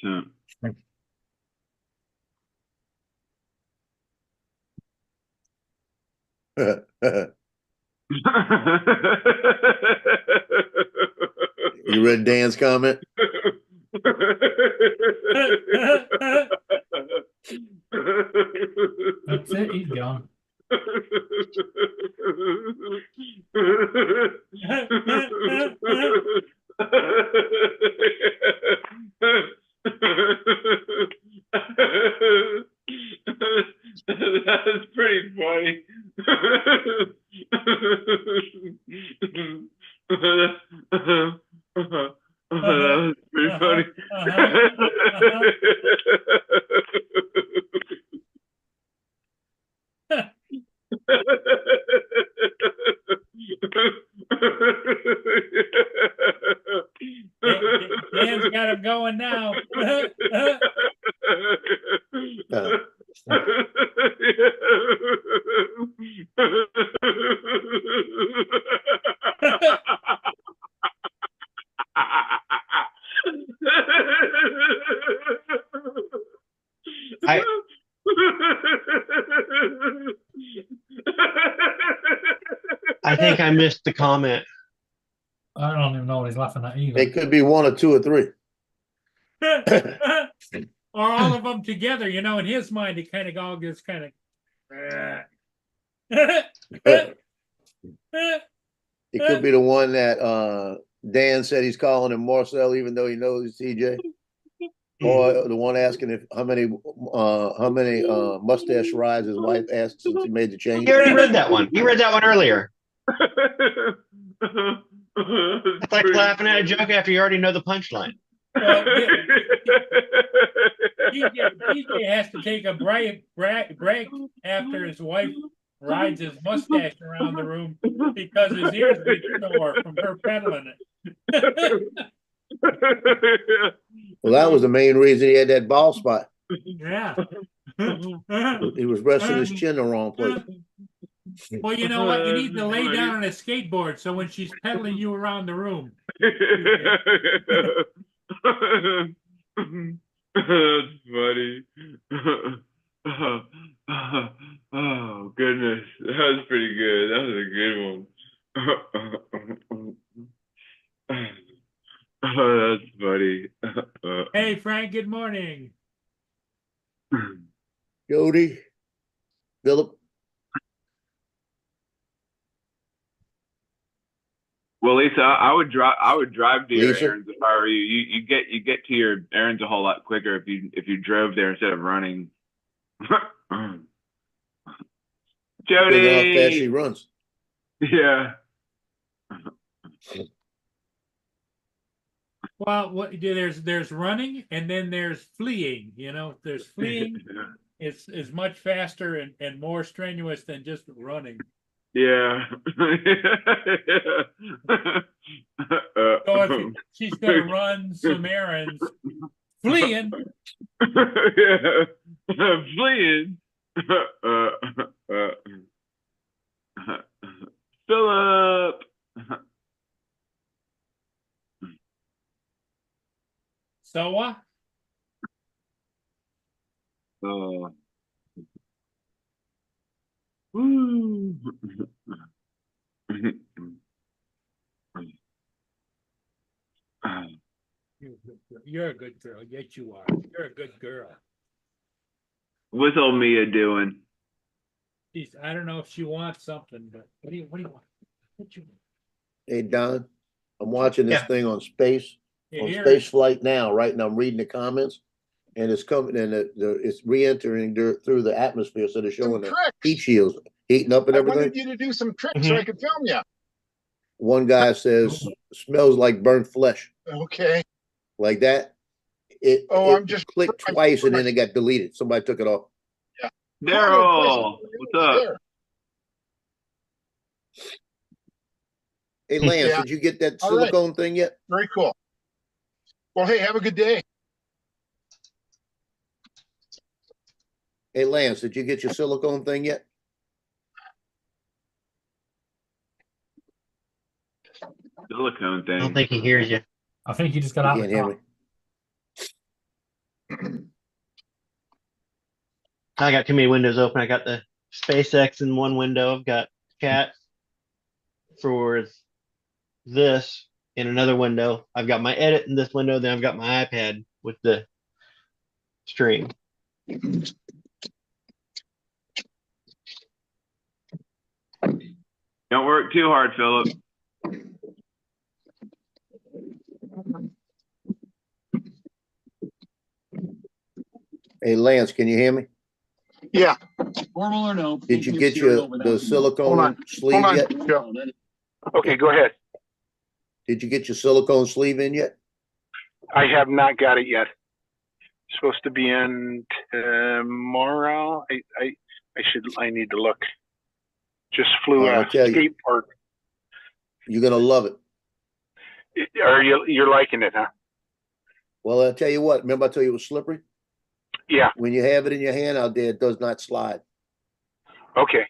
Speaker 2: So-
Speaker 3: You read Dan's comment?
Speaker 5: That's it. He's gone.
Speaker 2: That's pretty funny. That was pretty funny.
Speaker 1: Dan's got him going now.
Speaker 4: I I think I missed the comment.
Speaker 5: I don't even know what he's laughing at either.
Speaker 3: It could be one or two or three.
Speaker 1: Or all of them together, you know, in his mind, he kind of all gets kind of.
Speaker 3: It could be the one that Dan said he's calling him Marcel, even though he knows it's TJ. Or the one asking if how many mustache rides his wife asked since he made the change.
Speaker 4: You already read that one. You read that one earlier. It's like laughing at a joke after you already know the punchline.
Speaker 1: Well, TJ has to take a break after his wife rides his mustache around the room because his ears get sore from her peddling it.
Speaker 3: Well, that was the main reason he had that bald spot.
Speaker 1: Yeah.
Speaker 3: He was resting his chin the wrong place.
Speaker 1: Well, you know what? You need to lay down on a skateboard so when she's pedaling you around the room.
Speaker 2: That's funny. Oh goodness, that was pretty good. That was a good one. Oh, that's funny.
Speaker 1: Hey, Frank, good morning.
Speaker 3: Jody, Philip,
Speaker 2: Well, Lisa, I would drive to your
Speaker 3: Lisa?
Speaker 2: errands if I were you. You get to your errands a whole lot quicker if you drove there instead of running.
Speaker 3: Depending on how fast she
Speaker 2: Jody.
Speaker 3: runs.
Speaker 2: Yeah.
Speaker 1: Well, there's running and then there's fleeing, you know, there's fleeing. It's is much faster and more strenuous than just running.
Speaker 2: Yeah.
Speaker 1: So if she's gonna run some errands, fleeing,
Speaker 2: Yeah. Fleeing. Philip.
Speaker 1: so what?
Speaker 2: Oh. Woo.
Speaker 1: You're a good girl. Yes, you are. You're a good girl.
Speaker 2: What's old Mia doing?
Speaker 1: I don't know if she wants something, but what do you want? What you
Speaker 3: Hey, Don, I'm watching this
Speaker 4: Yeah.
Speaker 3: thing on space,
Speaker 1: you
Speaker 3: on
Speaker 1: hear
Speaker 3: space
Speaker 1: it?
Speaker 3: flight now, right? And I'm reading the comments. And it's coming and it's re-entering through the atmosphere. So they're showing the heat shields heating up and
Speaker 8: I
Speaker 3: everything.
Speaker 8: wanted you to do some tricks so I could film you.
Speaker 3: One guy says, smells like burnt flesh.
Speaker 8: Okay.
Speaker 3: Like that.
Speaker 8: Oh,
Speaker 3: It
Speaker 8: I'm just
Speaker 3: clicked twice and then it got deleted. Somebody took it off.
Speaker 2: Daryl, what's up?
Speaker 8: There.
Speaker 3: Hey, Lance,
Speaker 8: Yeah.
Speaker 3: did you get that
Speaker 8: All right.
Speaker 3: silicone thing yet?
Speaker 8: Very cool. Well, hey, have a good day.
Speaker 3: Hey, Lance, did you get your silicone thing yet?
Speaker 2: Silicone
Speaker 4: I
Speaker 2: thing.
Speaker 4: don't think he hears you.
Speaker 5: I think you just got
Speaker 3: You
Speaker 5: out of
Speaker 3: can't
Speaker 5: the
Speaker 3: hear
Speaker 5: car.
Speaker 3: me.
Speaker 4: I got too many windows open. I got the SpaceX in one window. I've got chat for this in another window. I've got my edit in this window. Then I've got my iPad with the stream.
Speaker 2: Don't work too hard, Philip.
Speaker 3: Hey, Lance, can you hear me?
Speaker 8: Yeah.
Speaker 9: Formal or no?
Speaker 3: Did you get the
Speaker 8: Hold on.
Speaker 3: silicone sleeve
Speaker 8: Hold on,
Speaker 3: yet?
Speaker 8: Joe. Okay, go ahead.
Speaker 3: Did you get your silicone sleeve in yet?
Speaker 8: I have not got it yet. Supposed to be in tomorrow. I need to look. Just flew
Speaker 3: I'll
Speaker 8: a
Speaker 3: tell you.
Speaker 8: skate park.
Speaker 3: You're gonna love it.
Speaker 8: You're liking it, huh?
Speaker 3: Well, I'll tell you what. Remember I told you it was slippery?
Speaker 8: Yeah.
Speaker 3: When you have it in your hand out there, it does not slide.
Speaker 8: Okay.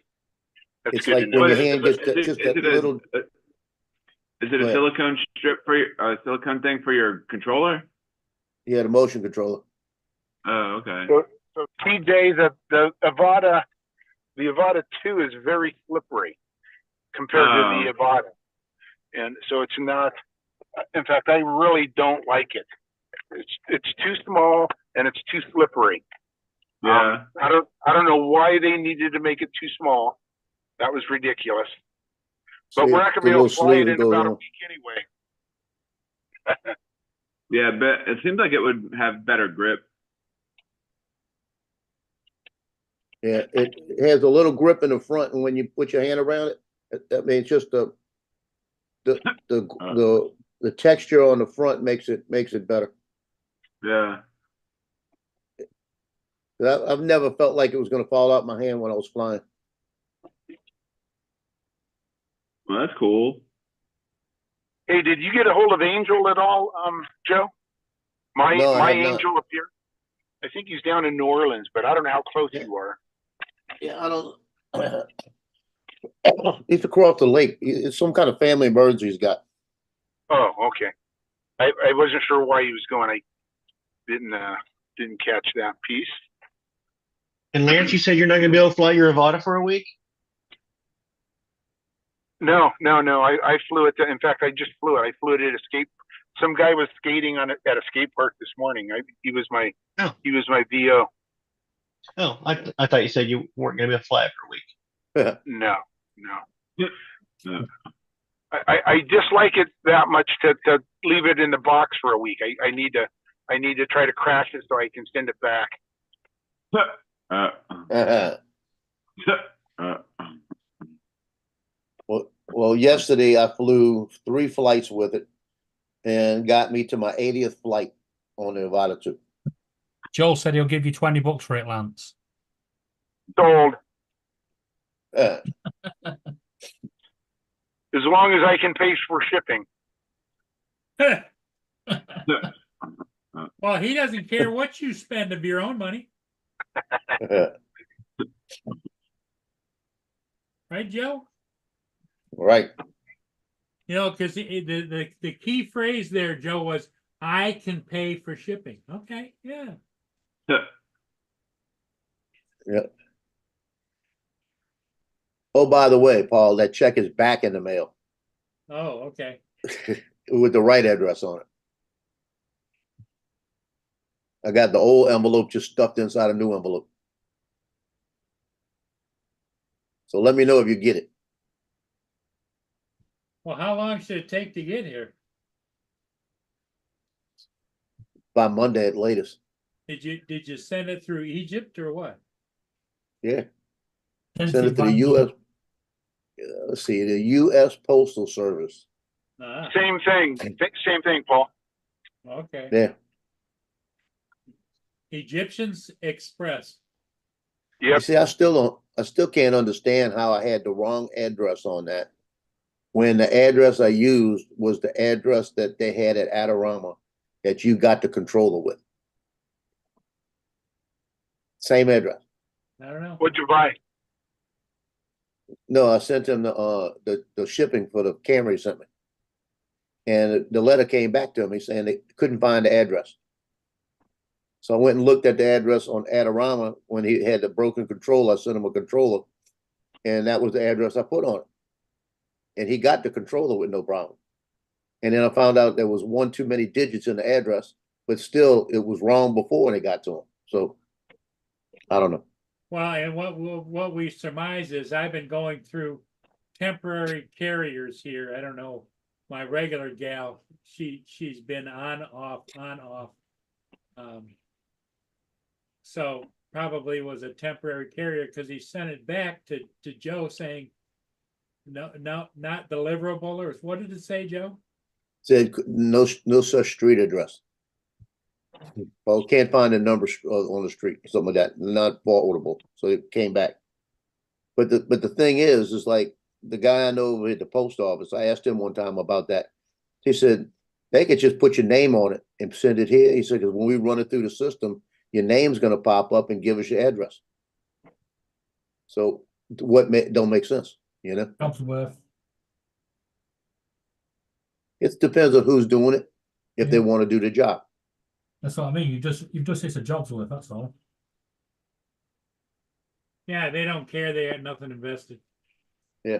Speaker 8: That's
Speaker 3: It's
Speaker 8: good
Speaker 3: like
Speaker 8: to know.
Speaker 3: when your hand gets that,
Speaker 2: Is
Speaker 3: just
Speaker 2: it
Speaker 3: that
Speaker 2: a-
Speaker 3: little.
Speaker 2: Is it
Speaker 3: Go
Speaker 2: a
Speaker 3: ahead.
Speaker 2: silicone strip for your silicone thing for your controller?
Speaker 3: Yeah, the motion controller.
Speaker 2: Oh, okay.
Speaker 8: So TJ, the Avada 2 is very slippery compared to the Avada, and so it's not. In fact, I really don't like it. It's too small and it's too slippery.
Speaker 2: Yeah.
Speaker 8: I don't know why they needed to make it too small. That was ridiculous. But
Speaker 3: See,
Speaker 8: we're not going to
Speaker 3: the
Speaker 8: be able
Speaker 3: little
Speaker 8: to fly it
Speaker 3: sleeve that
Speaker 8: in
Speaker 3: goes
Speaker 8: about a
Speaker 3: on.
Speaker 8: week anyway.
Speaker 2: Yeah, but it seems like it would have better grip.
Speaker 3: Yeah, it has a little grip in the front, and when you put your hand around it, I mean, it's just the texture on the front makes it better.
Speaker 2: Yeah.
Speaker 3: I've never felt like it was going to fall out my hand when I was flying.
Speaker 2: Well, that's cool.
Speaker 8: Hey, did you get a hold of Angel at all, Joe? My
Speaker 3: No, I have not.
Speaker 8: Angel up here. I think he's down in New Orleans, but I don't know how close you are.
Speaker 3: Yeah, I don't. He's across the lake. It's some kind of family emergency he's got.
Speaker 8: Oh, okay. I wasn't sure why he was going. I didn't catch that piece.
Speaker 4: And Lance, you said you're not going to be able to fly your Avata for a week?
Speaker 8: No. I flew it. In fact, I just flew it. I flew it at a skate. Some guy was skating on it at a skate park this morning. He was my VO.
Speaker 4: Oh, I thought you said you weren't going to be able to fly it for a week.
Speaker 8: No.
Speaker 2: Yeah.
Speaker 8: I dislike it that much to leave it in the box for a week. I need to try to crash it so I can send it back.
Speaker 3: Well, yesterday I flew 3 flights with it and got me to my 80th flight on the Avata 2.
Speaker 5: Joel said he'll give you $20 for it, Lance.
Speaker 8: Sold.
Speaker 3: Uh,
Speaker 8: As long as I can pay for shipping.
Speaker 1: Well, he doesn't care what you spend of your own money, right, Joe?
Speaker 3: right.
Speaker 1: You know, because the key phrase there, Joe, was I can pay for shipping. Okay, yeah.
Speaker 3: Yep. Oh, by the way, Paul, that check is back in the mail
Speaker 1: Oh, okay.
Speaker 3: with the right address on it. I got the old envelope just stuffed inside a new envelope. So let me know if you get it
Speaker 1: Well, how long should it take to get here?
Speaker 3: by Monday at latest.
Speaker 1: Did you send it through Egypt or what?
Speaker 3: Yeah.
Speaker 5: Send
Speaker 3: Send it to the U.S. Let's see, the U.S. Postal Service.
Speaker 1: Ah,
Speaker 8: Same thing. Same thing, Paul.
Speaker 1: okay.
Speaker 3: Yeah.
Speaker 1: Egyptians Express.
Speaker 3: You
Speaker 8: Yep.
Speaker 3: see, I still can't understand how I had the wrong address on that when the address I used was the address that they had at Adorama that you got the controller with. Same address.
Speaker 1: I don't know.
Speaker 8: What'd you buy?
Speaker 3: No, I sent him the shipping for the camera he sent me. And the letter came back to me saying they couldn't find the address. So I went and looked at the address on Adorama when he had the broken controller. I sent him a controller, and that was the address I put on it. And he got the controller with no problem. And then I found out there was one too many digits in the address, but still it was wrong before they got to him. So I don't know.
Speaker 1: Well, and what we surmise is I've been going through temporary carriers here. I don't know. My regular gal, she's been on off. So probably was a temporary carrier because he sent it back to Joe saying no, not deliverable, or what did it say, Joe?
Speaker 3: Said no such street address. Well, can't find a number on the street, something like that, not forwardable. So it came back. But the thing is like the guy I know at the post office, I asked him one time about that. He said, they could just put your name on it and send it here. He said, because when we run it through the system, your name's going to pop up and give us your address. So don't make sense, you know?
Speaker 5: Cobsworth.
Speaker 3: It depends on who's doing it, if they
Speaker 5: Yeah.
Speaker 3: want to do the job.
Speaker 5: That's what I mean. You've just hit a job's worth, that's all.
Speaker 1: Yeah, they don't care. They had nothing invested.
Speaker 3: Yeah.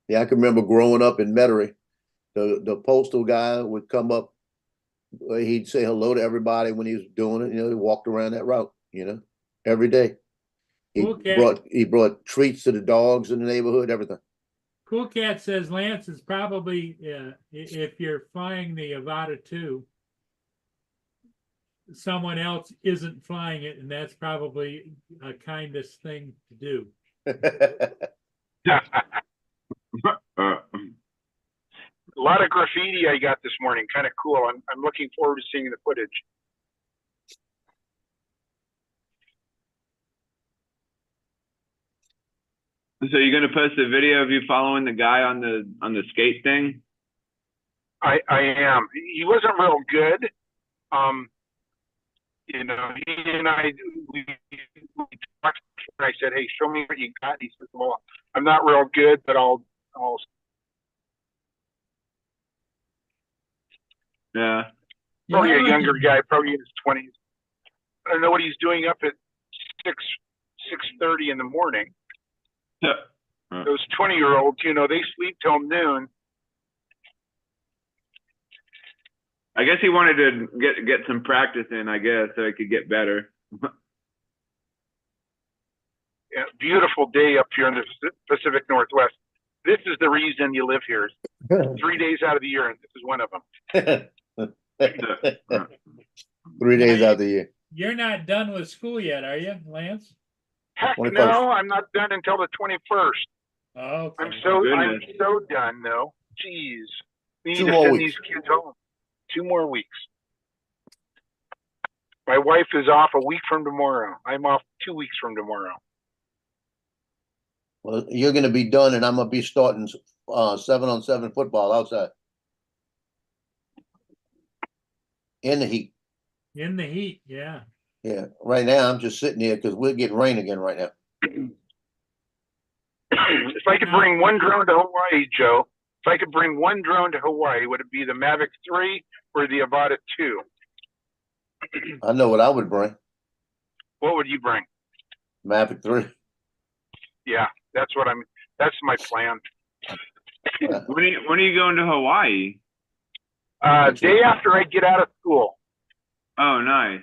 Speaker 3: Yeah, I can remember growing up in Metairie, the postal guy would come up, he'd say hello to everybody when he was doing it. You know, he walked around that route, you know, every day.
Speaker 1: Okay.
Speaker 3: He brought treats to the dogs in the neighborhood, everything.
Speaker 1: Cool Cat says Lance is probably if you're flying the Avata 2, someone else isn't flying it, and that's probably a kindest thing to do.
Speaker 8: A lot of graffiti I got this morning. Kind of cool. I'm looking forward to seeing the footage.
Speaker 2: So you're gonna post a video of you following the guy on the skate thing?
Speaker 8: I am. He wasn't real good. You know, he and we talked, and I said, "Hey, show me what you got." He said, "Well, I'm not real good, but I'll."
Speaker 2: Yeah.
Speaker 8: Probably
Speaker 5: Yeah,
Speaker 8: a younger guy, probably in his 20s. I don't know what he's doing up at 6:30 in the morning. Those 20-year-olds, you know, they sleep till noon.
Speaker 2: I guess he wanted to get some practice in, I guess, so he could get better.
Speaker 8: Yeah. Do beautiful day up here in the Pacific Northwest. This is the reason you live here. 3 days out of the year, and this is one of them.
Speaker 3: 3 days out of the year.
Speaker 1: You're not done with school yet, are you, Lance?
Speaker 8: Heck
Speaker 3: 21st.
Speaker 8: no, I'm not done until the 21st.
Speaker 1: Oh,
Speaker 8: I'm
Speaker 1: okay.
Speaker 8: so
Speaker 2: Goodness.
Speaker 8: done though. Jeez, we
Speaker 3: 2
Speaker 8: need to
Speaker 3: more
Speaker 8: send
Speaker 3: weeks.
Speaker 8: these kids home. 2 more weeks. My wife is off a week from tomorrow. I'm off 2 weeks from tomorrow.
Speaker 3: Well, you're gonna be done and I'm gonna be starting 7-on-7 football outside. In the heat.
Speaker 1: In the heat, yeah.
Speaker 3: Yeah. Right now I'm just sitting here because we're getting rain again right now.
Speaker 8: If I could bring one drone to Hawaii, Joe, if I could bring one drone to Hawaii, would it be the Mavic 3 or the Avata 2?
Speaker 3: I know what I would bring.
Speaker 8: What would you bring?
Speaker 3: Mavic 3.
Speaker 8: Yeah, that's my plan.
Speaker 2: When are you going to Hawaii?
Speaker 8: Day after I get out of school.
Speaker 2: Oh, nice.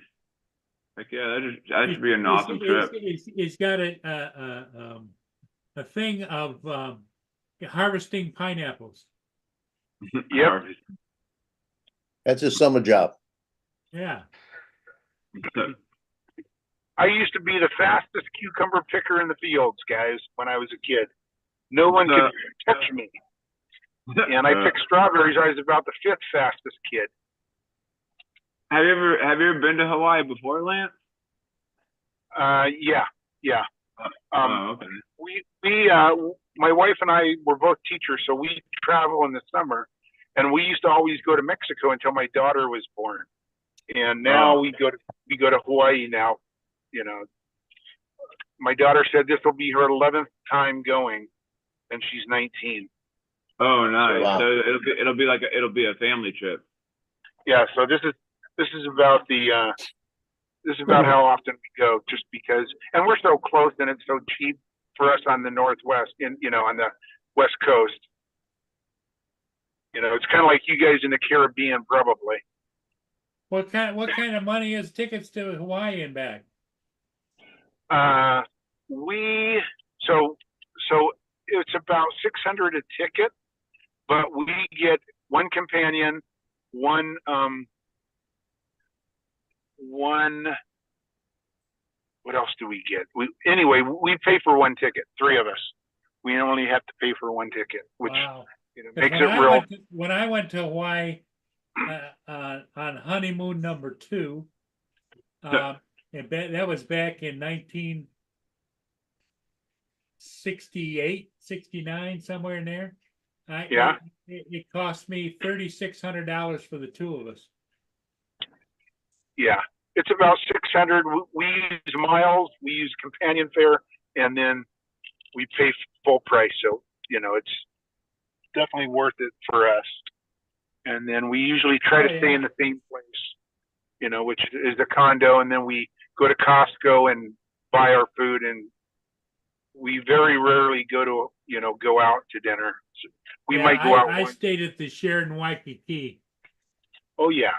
Speaker 2: Like, yeah, that should be an awesome trip.
Speaker 1: He's got a thing of harvesting pineapples.
Speaker 8: Yep.
Speaker 3: That's his summer job.
Speaker 1: Yeah.
Speaker 8: I used to be the fastest cucumber picker in the fields, guys, when I was a kid. No one could touch me. And I picked strawberries. I was about the 5th fastest kid.
Speaker 2: Have you ever been to Hawaii before, Lance?
Speaker 8: Yeah.
Speaker 2: Okay.
Speaker 8: My wife and I were both teachers, so we travel in the summer, and we used to always go to Mexico until my daughter was born. And now we go to Hawaii now. You know, my daughter said this will be her 11th time going, and she's 19.
Speaker 2: Oh, nice.
Speaker 3: Wow.
Speaker 2: So it'll be a family trip.
Speaker 8: Yeah. So this is about how often we go, just because, and we're so close and it's so cheap for us on the Northwest, on the West Coast. It's kind of like you guys in the Caribbean, probably.
Speaker 1: What kind of money is tickets to Hawaii and back?
Speaker 8: So it's about $600 a ticket, but we get one companion, one what else do we get? We pay for one ticket, 3 of us. We only have to pay for one ticket, which
Speaker 1: Wow.
Speaker 8: makes it real.
Speaker 1: When I went to Hawaii on honeymoon number 2, that was back in 1968, 69, somewhere in there. It cost me $3,600 for the 2 of us.
Speaker 8: Yeah, it's about 600. We use miles, we use companion fare, and then we pay full price. So it's definitely worth it for us. And then we usually try to stay in the same place, which is a condo, and then we go to Costco and buy our food, and we very rarely go out to dinner. So we might go out.
Speaker 1: I stayed at the Sheraton Waikiki.
Speaker 8: Oh yeah.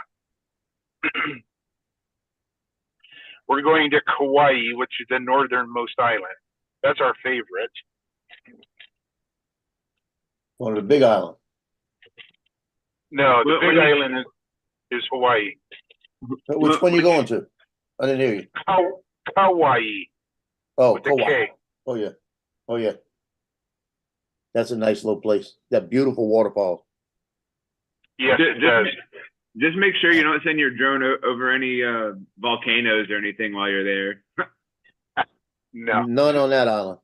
Speaker 8: We're going to Kauai, which is the northernmost island. That's our favorite.
Speaker 3: On the Big Island.
Speaker 8: No, the big island is Hawaii.
Speaker 3: Which one you going to? I didn't hear you.
Speaker 8: Kauai.
Speaker 3: Oh,
Speaker 8: With a
Speaker 3: Kauai.
Speaker 8: K.
Speaker 3: Oh yeah. Oh yeah. That's a nice little place. That beautiful waterfall.
Speaker 8: Yes, it does.
Speaker 2: Just make sure you don't send your drone over any volcanoes or anything while you're there.
Speaker 8: No.
Speaker 3: None on that island.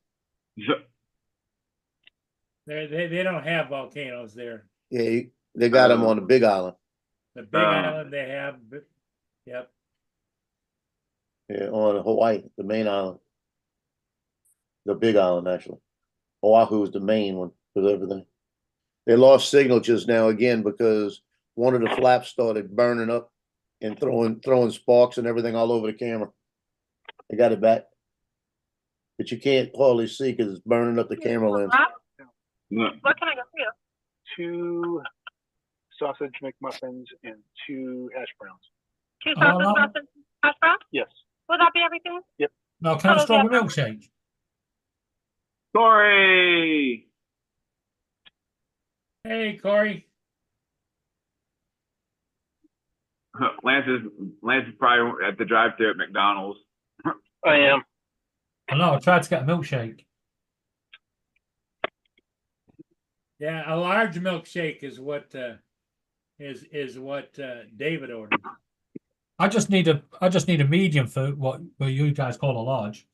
Speaker 1: They don't have volcanoes there.
Speaker 3: Yeah, they got them on the Big Island.
Speaker 1: The Big Island they have. Yep.
Speaker 3: Yeah, on Hawaii, the main island. The Big Island, actually. Oahu is the main one for everything. They lost signal just now again because one of the flaps started burning up and throwing sparks and everything all over the camera. They got it back. But you can't hardly see because it's burning up the camera lens.
Speaker 6: What can I get for you?
Speaker 8: 2 sausage McMuffins and 2 hash browns.
Speaker 6: 2 sausage muffins, hash browns?
Speaker 8: Yes.
Speaker 6: Will that be everything?
Speaker 8: Yep.
Speaker 5: No, can I have a strawberry milkshake?
Speaker 2: Corey.
Speaker 1: Hey, Corey.
Speaker 2: Lance is probably at the drive-thru at McDonald's.
Speaker 8: I am.
Speaker 5: I know, I tried to get a milkshake.
Speaker 1: Yeah, a large milkshake is what is what David ordered.
Speaker 5: I just need a medium for what you guys call a large.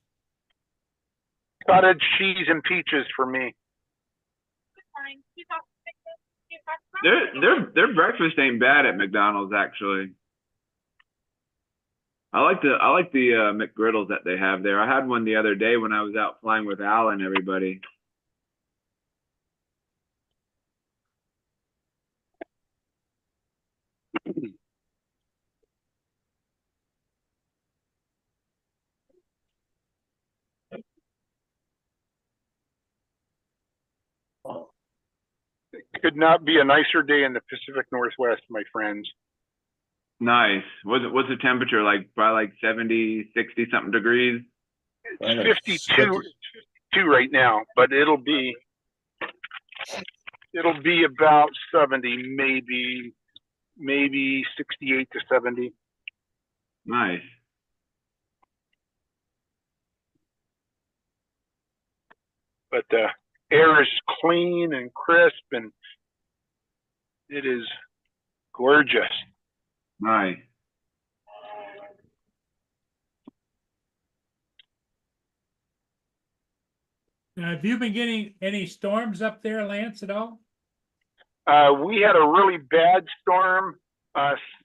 Speaker 8: Cottage cheese and peaches for me.
Speaker 2: Their breakfast ain't bad at McDonald's actually. I like the McGriddles that they have there. I had one the other day when I was out flying with Al and everybody.
Speaker 8: It could not be a nicer day in the Pacific Northwest, my friends.
Speaker 2: Nice. What's the temperature like? Probably like 70, 60 something degrees.
Speaker 8: It's 52 right now, but it'll be about 70, maybe 68 to 70.
Speaker 2: Nice.
Speaker 8: But the air is clean and crisp, and it is gorgeous.
Speaker 2: Nice.
Speaker 1: Now, have you been getting any storms up there, Lance, at all?
Speaker 8: We had a really bad storm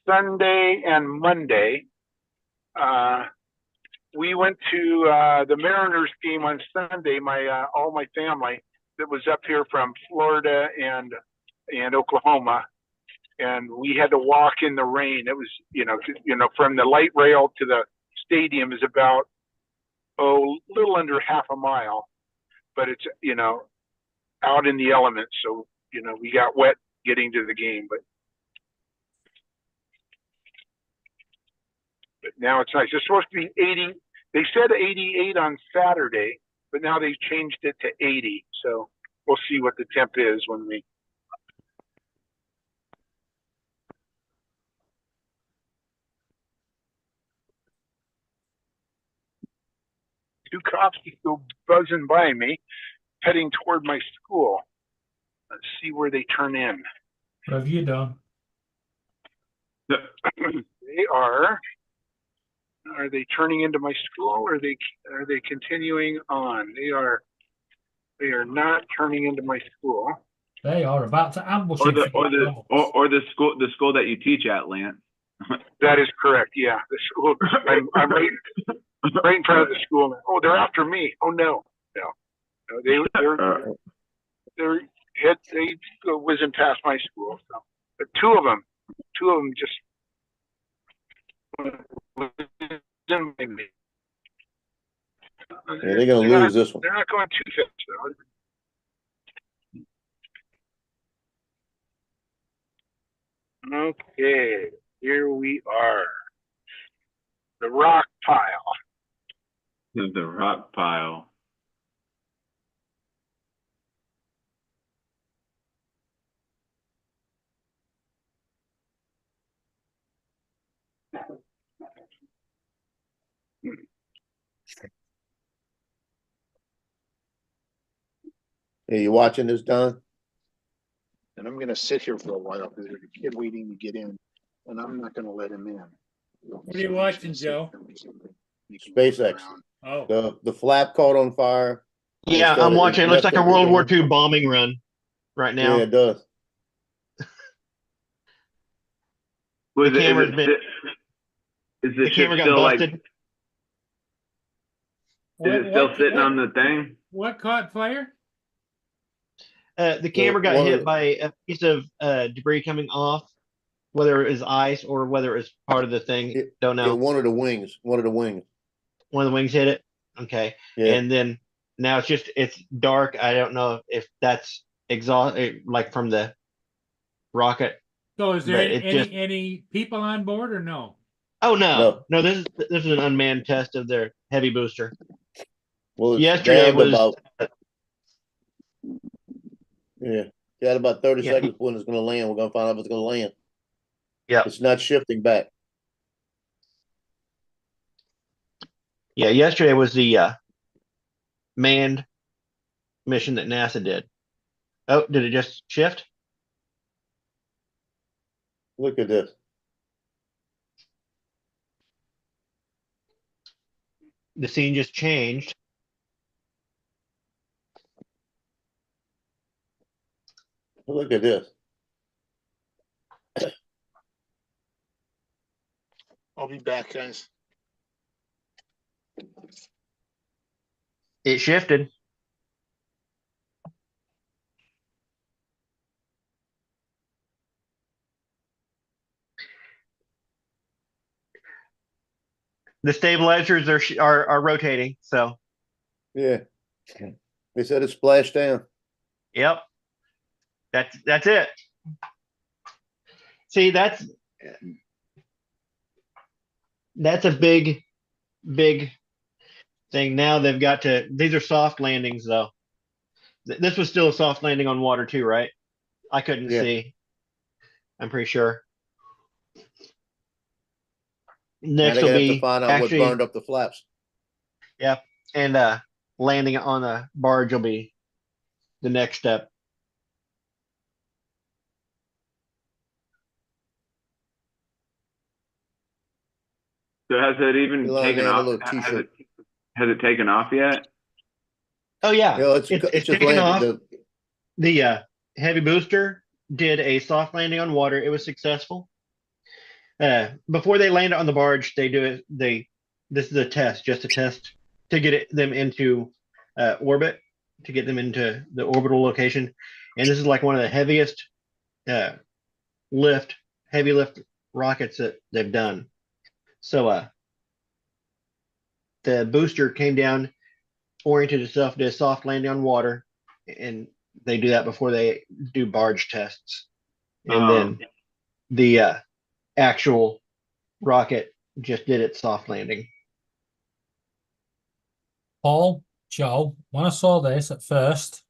Speaker 8: Sunday and Monday. We went to the Mariners game on Sunday. All my family that was up here from Florida and Oklahoma, and we had to walk in the rain. It was from the light rail to the stadium is about a little under half a mile, but it's out in the elements. So we got wet getting to the game, but now it's nice. It's supposed to be 80. They said 88 on Saturday, but now they've changed it to 80. So we'll see what the temp is when we. Two cops go buzzing by me, heading toward my school. Let's see where they turn in.
Speaker 5: What have you done?
Speaker 8: They are. Are they turning into my school, or are they continuing on? They are not turning into my school.
Speaker 5: They are about to ambush
Speaker 2: Or
Speaker 5: you.
Speaker 2: the school that you teach at, Lance.
Speaker 8: That is correct. Yeah, the school. I'm right in front of the school. Oh, they're after me. Oh no. They're whizzing past my school. So, but two of them just.
Speaker 3: Yeah, they're gonna lose this one.
Speaker 8: They're not going too fast though. Okay, here we are. The rock pile.
Speaker 2: The rock pile.
Speaker 3: Hey, you watching this, Don?
Speaker 9: And I'm going to sit here for a while because there's a kid waiting to get in, and I'm not going to let him in.
Speaker 1: What are you watching, Joe?
Speaker 3: SpaceX.
Speaker 1: Oh,
Speaker 3: The flap caught on fire.
Speaker 4: Yeah, I'm watching. It looks like a World War II bombing run right now.
Speaker 3: Yeah, it does.
Speaker 2: Was
Speaker 4: The
Speaker 2: it,
Speaker 4: camera's
Speaker 2: is
Speaker 4: been-
Speaker 2: it, is
Speaker 4: The
Speaker 2: the ship
Speaker 4: camera got
Speaker 2: still like?
Speaker 4: busted.
Speaker 2: Is it still sitting on the thing?
Speaker 1: What caught fire?
Speaker 4: The camera got
Speaker 3: one of
Speaker 4: hit
Speaker 3: the-
Speaker 4: by a piece of debris coming off, whether it was ice or whether it was part of the thing. Don't
Speaker 3: Yeah,
Speaker 4: know.
Speaker 3: one of the wings.
Speaker 4: One of the wings hit it. Okay.
Speaker 3: Yeah.
Speaker 4: And then now it's dark. I don't know if that's exhaust like from the rocket.
Speaker 1: So is there
Speaker 4: But it just-
Speaker 1: any people on board or no?
Speaker 4: Oh no. This is an unmanned test of their heavy booster.
Speaker 3: Well, it's
Speaker 4: Yesterday
Speaker 3: down to
Speaker 4: was
Speaker 3: about Yeah, got about 30
Speaker 4: Yeah.
Speaker 3: seconds when it's gonna land. We're gonna find out if it's gonna land.
Speaker 4: Yep.
Speaker 3: It's not shifting back.
Speaker 4: Yeah, yesterday was the manned mission that NASA did. Oh, did it just shift?
Speaker 3: Look at this.
Speaker 4: The scene just changed.
Speaker 3: Look at this.
Speaker 9: I'll be back, guys.
Speaker 4: It shifted. The stabilizers are rotating. So,
Speaker 3: Yeah. They said it splashed down.
Speaker 4: yep. That's it. See, that's a big thing. Now they've got to. These are soft landings, though. This was still a soft landing on water too, right? I couldn't
Speaker 3: Yeah.
Speaker 4: see. I'm pretty sure.
Speaker 3: Now
Speaker 4: Next
Speaker 3: they're
Speaker 4: will
Speaker 3: gonna have to
Speaker 4: be
Speaker 3: find out what
Speaker 4: actually,
Speaker 3: burned up the flaps.
Speaker 4: and landing on a barge will be the next step.
Speaker 2: So has it even
Speaker 3: Elon,
Speaker 2: taken
Speaker 3: man, a
Speaker 2: off?
Speaker 3: little t-shirt.
Speaker 2: Has it taken off yet?
Speaker 4: Oh yeah,
Speaker 3: You know, it's
Speaker 4: it's
Speaker 3: just
Speaker 4: taken off.
Speaker 3: landed.
Speaker 4: The heavy booster did a soft landing on water. It was successful. Before they land on the barge, they do it. This is a test, just a test to get them into orbit, to get them into the orbital location. And this is like one of the heaviest heavy lift rockets that they've done. So the booster came down, oriented itself, did a soft landing on water, and they do that before they do barge tests. And then the actual rocket just did its soft landing.
Speaker 5: Paul, Joe, when I saw this at first,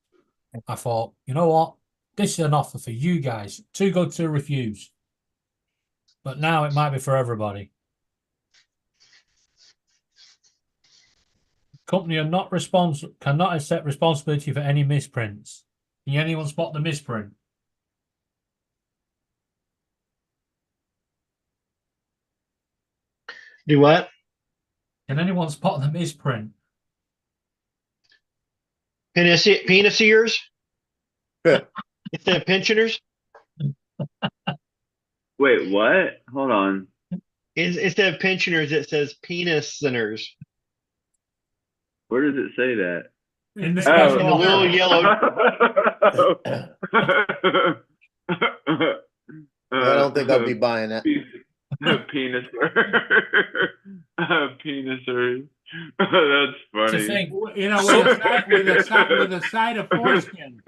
Speaker 5: I thought, you know what? This is an offer for you guys. Too good to refuse. But now it might be for everybody. Company are not cannot accept responsibility for any misprints. Can anyone spot the misprint?
Speaker 4: Do what?
Speaker 5: Can anyone spot the misprint?
Speaker 4: Penis ears?
Speaker 3: Yeah.
Speaker 4: Instead of pensioners?
Speaker 2: Wait, what? Hold on.
Speaker 4: Instead of pensioners, it says penis sinners.
Speaker 2: Where does it say that?
Speaker 5: In the
Speaker 2: Oh.
Speaker 5: special
Speaker 4: In the little
Speaker 5: offer.
Speaker 2: yellow.
Speaker 3: I don't think I'll be buying that.
Speaker 2: Penis. Penisers. That's
Speaker 5: To
Speaker 2: funny.
Speaker 5: think,
Speaker 1: You know, with a side of foreskin.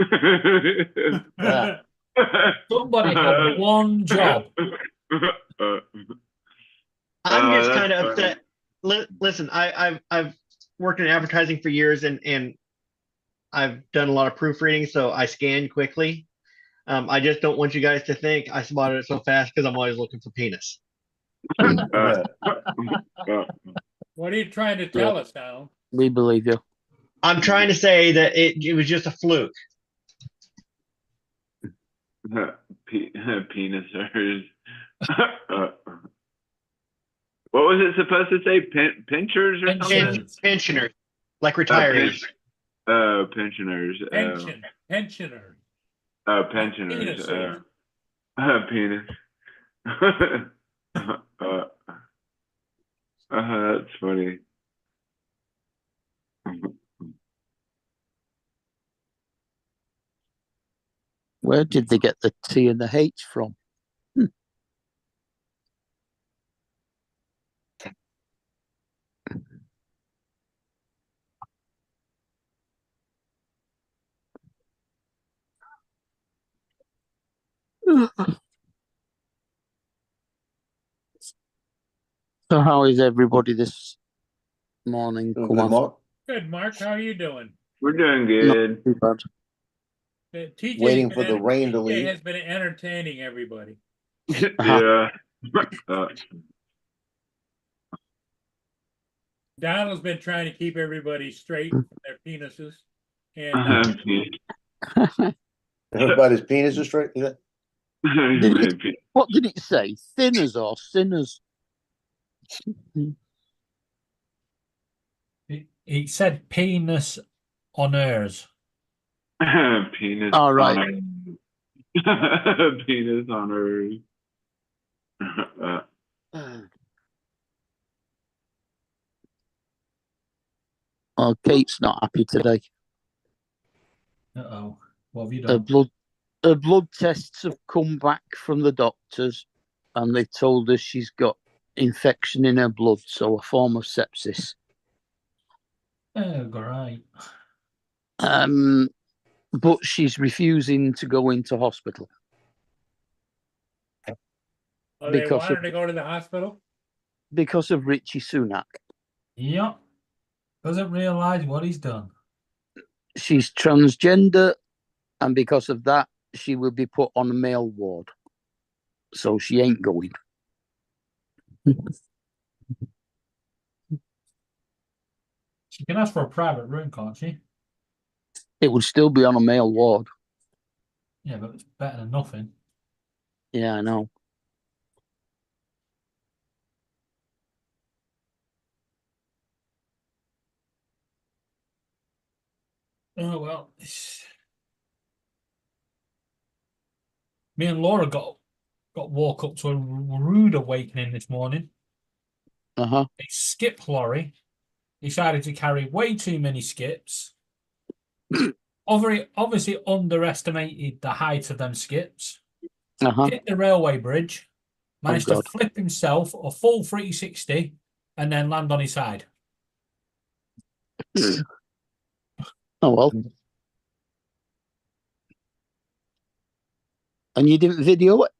Speaker 3: Yeah.
Speaker 5: somebody had one job.
Speaker 4: I'm just
Speaker 2: that's
Speaker 4: kind of
Speaker 2: funny.
Speaker 4: upset. Listen, I've worked in advertising for years, and I've done a lot of proofreading, so I scan quickly. I just don't want you guys to think I spotted it so fast because I'm always looking for penis.
Speaker 1: What are you trying to tell us, Alan?
Speaker 10: We believe you.
Speaker 4: I'm trying to say that it was just a fluke.
Speaker 2: Penisers. What was it supposed to say? Pinchers or something?
Speaker 5: Pensioners.
Speaker 4: Pensioners, like retirees.
Speaker 2: Pensioners.
Speaker 1: Pensioner.
Speaker 2: Pensioners.
Speaker 1: Penis.
Speaker 2: Penis. That's funny.
Speaker 10: Where did they get the T and the H from? So how is everybody this morning?
Speaker 3: Doing
Speaker 10: Come
Speaker 3: good,
Speaker 10: on.
Speaker 3: Mark?
Speaker 1: Good, Mark. How are you doing?
Speaker 2: We're doing good.
Speaker 10: Not too bad.
Speaker 3: waiting for the rain to
Speaker 1: TJ
Speaker 3: leave.
Speaker 1: has been entertaining everybody.
Speaker 2: Yeah.
Speaker 1: Donald's been trying to keep everybody straight with their penises. And
Speaker 3: Everybody's penis is straight. Yeah.
Speaker 10: What did it say? Thinners or sinners?
Speaker 5: It said penis on hers.
Speaker 2: Penis.
Speaker 10: All right.
Speaker 2: On penis on hers.
Speaker 10: Oh, Kate's not happy today.
Speaker 5: Uh-oh. What have you
Speaker 10: Her
Speaker 5: done?
Speaker 10: blood tests have come back from the doctors, and they told her she's got infection in her blood, so a form of sepsis.
Speaker 5: Oh, great.
Speaker 10: But she's refusing to go into hospital.
Speaker 1: oh, they
Speaker 10: Because
Speaker 1: want her
Speaker 10: of-
Speaker 1: to go to the hospital?
Speaker 10: Because of Richie Sunak.
Speaker 5: Yep. Doesn't realise what he's done.
Speaker 10: She's transgender, and because of that, she will be put on a male ward. So she ain't going.
Speaker 5: She can ask for a private room, can't she?
Speaker 10: It would still be on a male ward.
Speaker 5: Yeah, but it's better than nothing.
Speaker 10: Yeah, I know.
Speaker 5: Oh, well. Me and Laura got woke up to a rude awakening this morning.
Speaker 10: Uh-huh.
Speaker 5: A skip lorry decided to carry way too many skips. Obviously underestimated the height of them skips.
Speaker 10: Uh-huh.
Speaker 5: Hit the railway bridge, managed to
Speaker 10: God.
Speaker 5: flip himself a full 360 and then land on his side.
Speaker 10: Oh, well. And you didn't video it?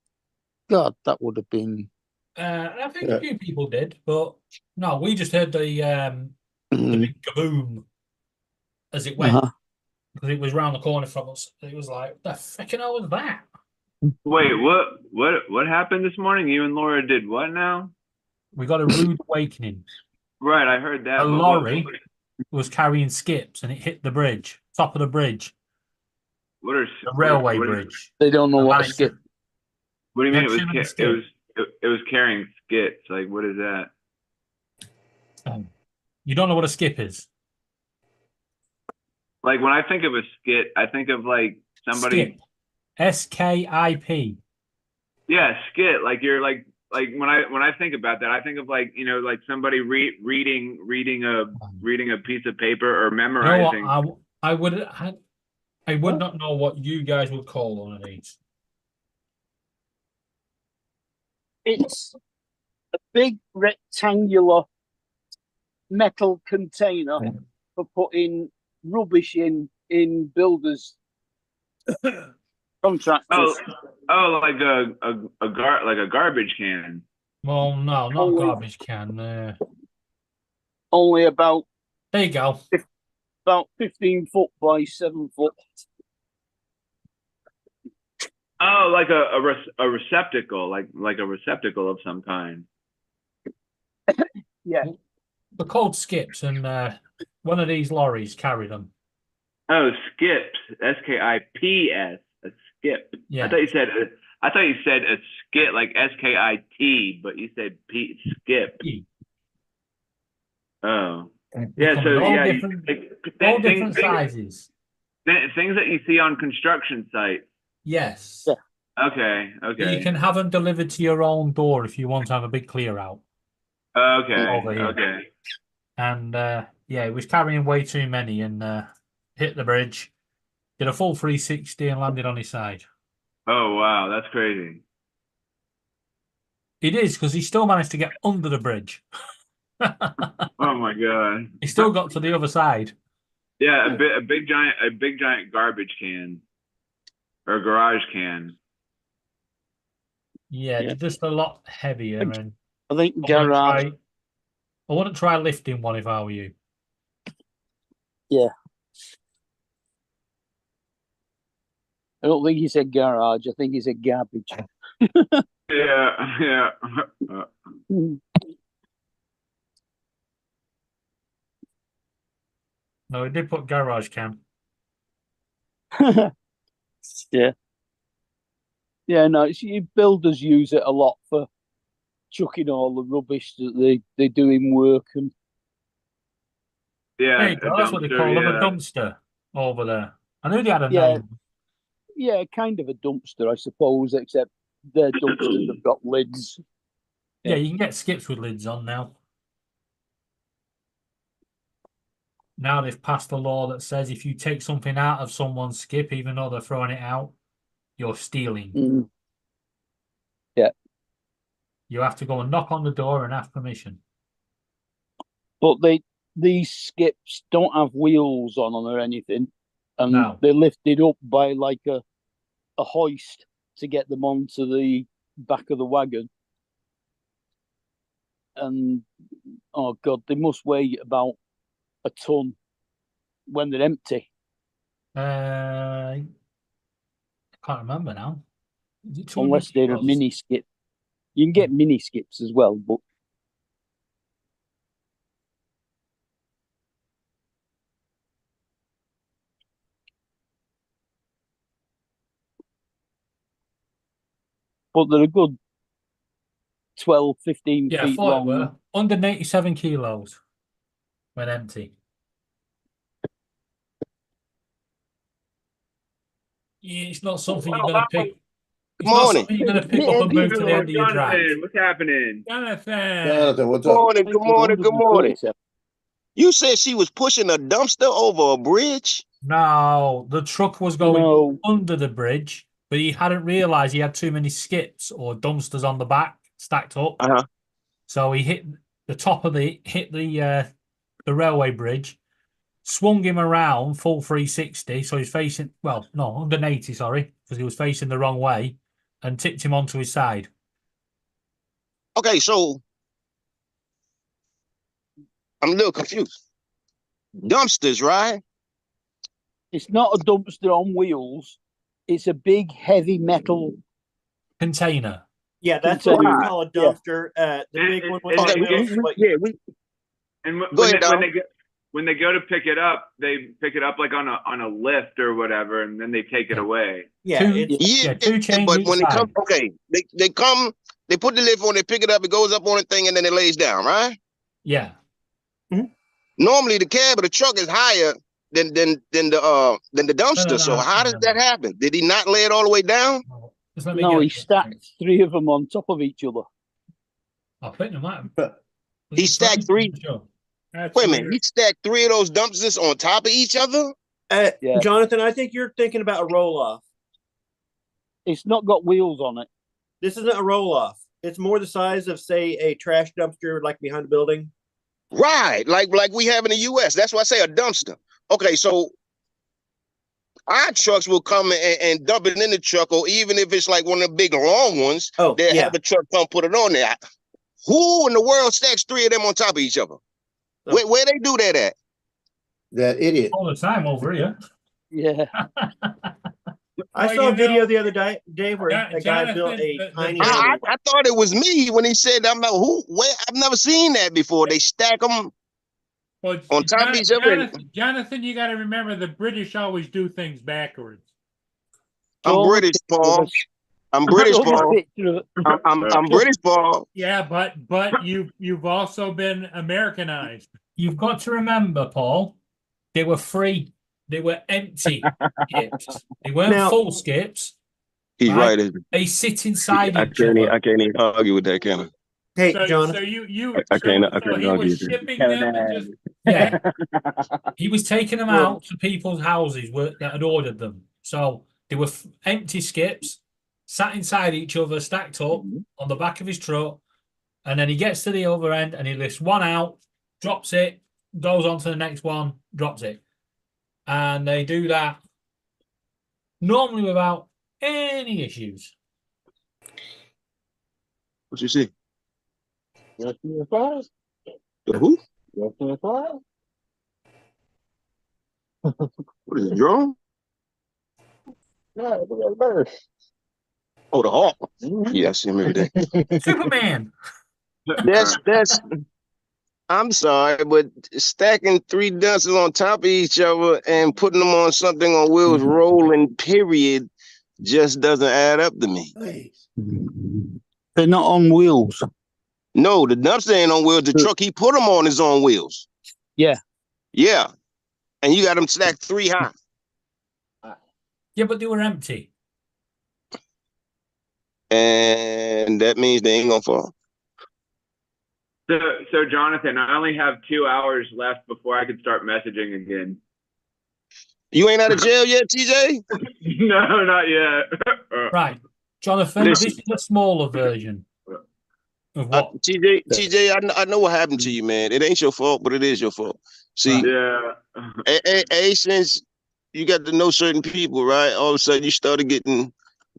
Speaker 10: God, that would have been...
Speaker 5: I think a few people did, but no, we just heard the big kaboom as it went.
Speaker 10: Uh-huh.
Speaker 5: Because it was round the corner from us. It was like, what the fucking hell was that?
Speaker 2: Wait, what happened this morning? You and Laura did what now?
Speaker 5: We got a rude awakening.
Speaker 2: Right, I heard that.
Speaker 5: A
Speaker 2: but
Speaker 5: lorry was carrying skips and it hit the bridge, top of the bridge,
Speaker 2: What are
Speaker 5: the railway
Speaker 2: what-
Speaker 5: bridge.
Speaker 10: They don't know
Speaker 5: And
Speaker 10: what a
Speaker 5: managed
Speaker 10: skip...
Speaker 2: What do you mean
Speaker 5: Never seen a skip.
Speaker 2: it was carrying skits? Like, what is that?
Speaker 5: You don't know what a skip is?
Speaker 2: Like, when I think of a skit, I think of like somebody.
Speaker 5: Skip. SKIP.
Speaker 2: Yeah, skit. Like you're like when I think about that, I think of like like somebody reading a piece of paper or
Speaker 5: You know
Speaker 2: memorizing.
Speaker 5: what? I would not know what you guys would call one of these.
Speaker 10: It's a big rectangular metal container for putting rubbish in builders' contractors.
Speaker 2: Like a garbage can.
Speaker 5: Well, no, not
Speaker 10: Only-
Speaker 5: garbage can.
Speaker 10: Only about
Speaker 5: There you go.
Speaker 10: 15 foot by 7 foot.
Speaker 2: Oh, like a receptacle, like a receptacle of some kind.
Speaker 10: Yeah.
Speaker 5: They're called skips, and one of these lorries carried them.
Speaker 2: Oh, skips. SKIPS. A skip.
Speaker 5: Yeah.
Speaker 2: I thought you said a skit like SKIT, but you said skip.
Speaker 5: E.
Speaker 2: Oh.
Speaker 5: They
Speaker 2: Yeah.
Speaker 5: come
Speaker 2: So
Speaker 5: in all
Speaker 2: yeah,
Speaker 5: different,
Speaker 2: all
Speaker 5: different sizes.
Speaker 2: things that you see on construction sites.
Speaker 5: Yes.
Speaker 10: Yeah.
Speaker 2: Okay. Okay.
Speaker 5: You can have them delivered to your own door if you want to have a big clear out.
Speaker 2: Okay.
Speaker 5: Over here.
Speaker 2: Okay.
Speaker 5: And yeah, it was carrying way too many and hit the bridge, did a full 360 and landed on his side.
Speaker 2: Oh wow, that's crazy.
Speaker 5: It is because he still managed to get under the bridge.
Speaker 2: Oh my god.
Speaker 5: He still got to the other side.
Speaker 2: Yeah, a big giant garbage can or garage can.
Speaker 5: Yeah, they're just a lot heavier. And
Speaker 10: I think
Speaker 5: I wouldn't try lifting one if I were you.
Speaker 10: Yeah. I don't think he said garage. I think he said garbage.
Speaker 2: Yeah.
Speaker 5: No, he did put garage cam.
Speaker 10: Yeah. Yeah, no, builders use it a lot for chucking all the rubbish that they do in work and
Speaker 2: Yeah.
Speaker 5: There you go. That's what they call them, a dumpster over there. I knew they had a name.
Speaker 10: yeah, kind of a dumpster, I suppose, except their dumpsters have got lids.
Speaker 5: Yeah, you can get skips with lids on now. Now they've passed a law that says if you take something out of someone's skip, even though they're throwing it out, you're stealing.
Speaker 10: Yeah.
Speaker 5: You have to go and knock on the door and ask permission.
Speaker 10: But these skips don't have wheels on them or anything, and
Speaker 5: No.
Speaker 10: they're lifted up by like a hoist to get them onto the back of the wagon. And oh god, they must weigh about a ton when they're empty.
Speaker 5: I can't remember now. Is it 200
Speaker 10: Unless they're a
Speaker 5: kilos?
Speaker 10: mini skip. You can get mini skips as well, but they're a good 12, 15
Speaker 5: Yeah, I
Speaker 10: feet
Speaker 5: thought
Speaker 10: long.
Speaker 5: it were. 187 kilos when empty. Yeah, it's not something you're going to pick. It's not
Speaker 3: morning.
Speaker 5: something you're going to pick up and move to the end of your drive.
Speaker 2: Jonathan, what's happening?
Speaker 3: Jonathan, what's
Speaker 9: Good
Speaker 3: up?
Speaker 9: morning, good morning, good morning. You said she was pushing a dumpster over a bridge?
Speaker 5: No, the truck was going under the bridge, but he hadn't realised he had too many skips or dumpsters on the back stacked up. So he hit the top of the railway bridge, swung him around full 360. So he's facing 180, sorry, because he was facing the wrong way, and tipped him onto his side.
Speaker 9: Okay, so I'm a little confused. Dumpsters, right?
Speaker 10: It's not a dumpster on wheels. It's a big, heavy metal
Speaker 5: container.
Speaker 11: Yeah, that's what we call a dumpster. The big one with the wheels.
Speaker 2: And
Speaker 9: Go ahead,
Speaker 2: when they go to pick it up, they pick it up like on a lift or whatever, and then they take it away.
Speaker 11: Yeah,
Speaker 5: two chains
Speaker 9: but
Speaker 5: each
Speaker 9: when it
Speaker 5: side.
Speaker 9: comes, they come, they put the lift on, they pick it up, it goes up on the thing, and then it lays down, right?
Speaker 5: Yeah.
Speaker 9: Normally, the cab of the truck is higher than the dumpster. So how does that happen? Did he not lay it all the way down?
Speaker 10: No, he stacked three of them on top of each other.
Speaker 5: I think they might.
Speaker 9: He stacked three. Wait a minute, he stacked three of those dumpsters on top of each other?
Speaker 11: Jonathan, I think you're thinking about a roll-off.
Speaker 10: It's not got wheels on it.
Speaker 11: This isn't a roll-off. It's more the size of, say, a trash dumpster like behind a building.
Speaker 9: Right, like we have in the U.S. That's why I say a dumpster. Okay, so our trucks will come and dump it in the truck, or even if it's like one of the big long ones, they'll have a truck come put it on there. Who in the world stacks three of them on top of each other? Where they do that at?
Speaker 3: That idiot.
Speaker 5: All the time over here.
Speaker 10: Yeah.
Speaker 11: I saw a video the other day where a guy built a tiny.
Speaker 9: I thought it was me when he said, "I'm like, who? Where? I've never seen that before." They stack them on top of each other.
Speaker 1: Jonathan, you got to remember the British always do things backwards.
Speaker 9: I'm British, Paul. I'm British, Paul. I'm British, Paul.
Speaker 1: Yeah, but you've also been Americanized.
Speaker 5: You've got to remember, Paul, they were free. They were empty skips. They weren't full skips.
Speaker 9: He's right.
Speaker 5: They sit inside
Speaker 9: I
Speaker 5: each other.
Speaker 9: I can't even argue with that, can I?
Speaker 11: Hey,
Speaker 1: so,
Speaker 11: Jonathan.
Speaker 1: So you
Speaker 9: I can't
Speaker 1: he
Speaker 9: argue
Speaker 1: was
Speaker 9: with
Speaker 1: shipping them and just
Speaker 5: Yeah. He was taking them out to people's houses that had ordered them. So they were empty skips, sat inside each other, stacked up on the back of his truck. And then he gets to the other end and he lifts one out, drops it, goes on to the next one, drops it. And they do that normally without any issues.
Speaker 9: What you see? The who? What is it, drone? Oh, the Hawk. Yeah, I see him every day.
Speaker 5: Superman.
Speaker 9: That's. I'm sorry, but stacking 3 dunces on top of each other and putting them on something on wheels, rolling, period, just doesn't add up to me.
Speaker 10: They're not on wheels.
Speaker 9: No, the dumpster ain't on wheels. The truck he put them on is on wheels.
Speaker 10: Yeah.
Speaker 9: Yeah. And you got them stacked 3 high.
Speaker 5: Yeah, but they were empty.
Speaker 9: And that means they ain't gonna fall.
Speaker 2: So Jonathan, I only have 2 hours left before I could start messaging again.
Speaker 9: You ain't out of jail yet, TJ?
Speaker 2: No, not yet.
Speaker 5: Right. Jonathan,
Speaker 9: Listen.
Speaker 5: this is a smaller version of what?
Speaker 9: TJ, I know what happened to you, man. It ain't your fault, but it is your fault. See,
Speaker 2: Yeah.
Speaker 9: since you got to know certain people, right? All of a sudden you started getting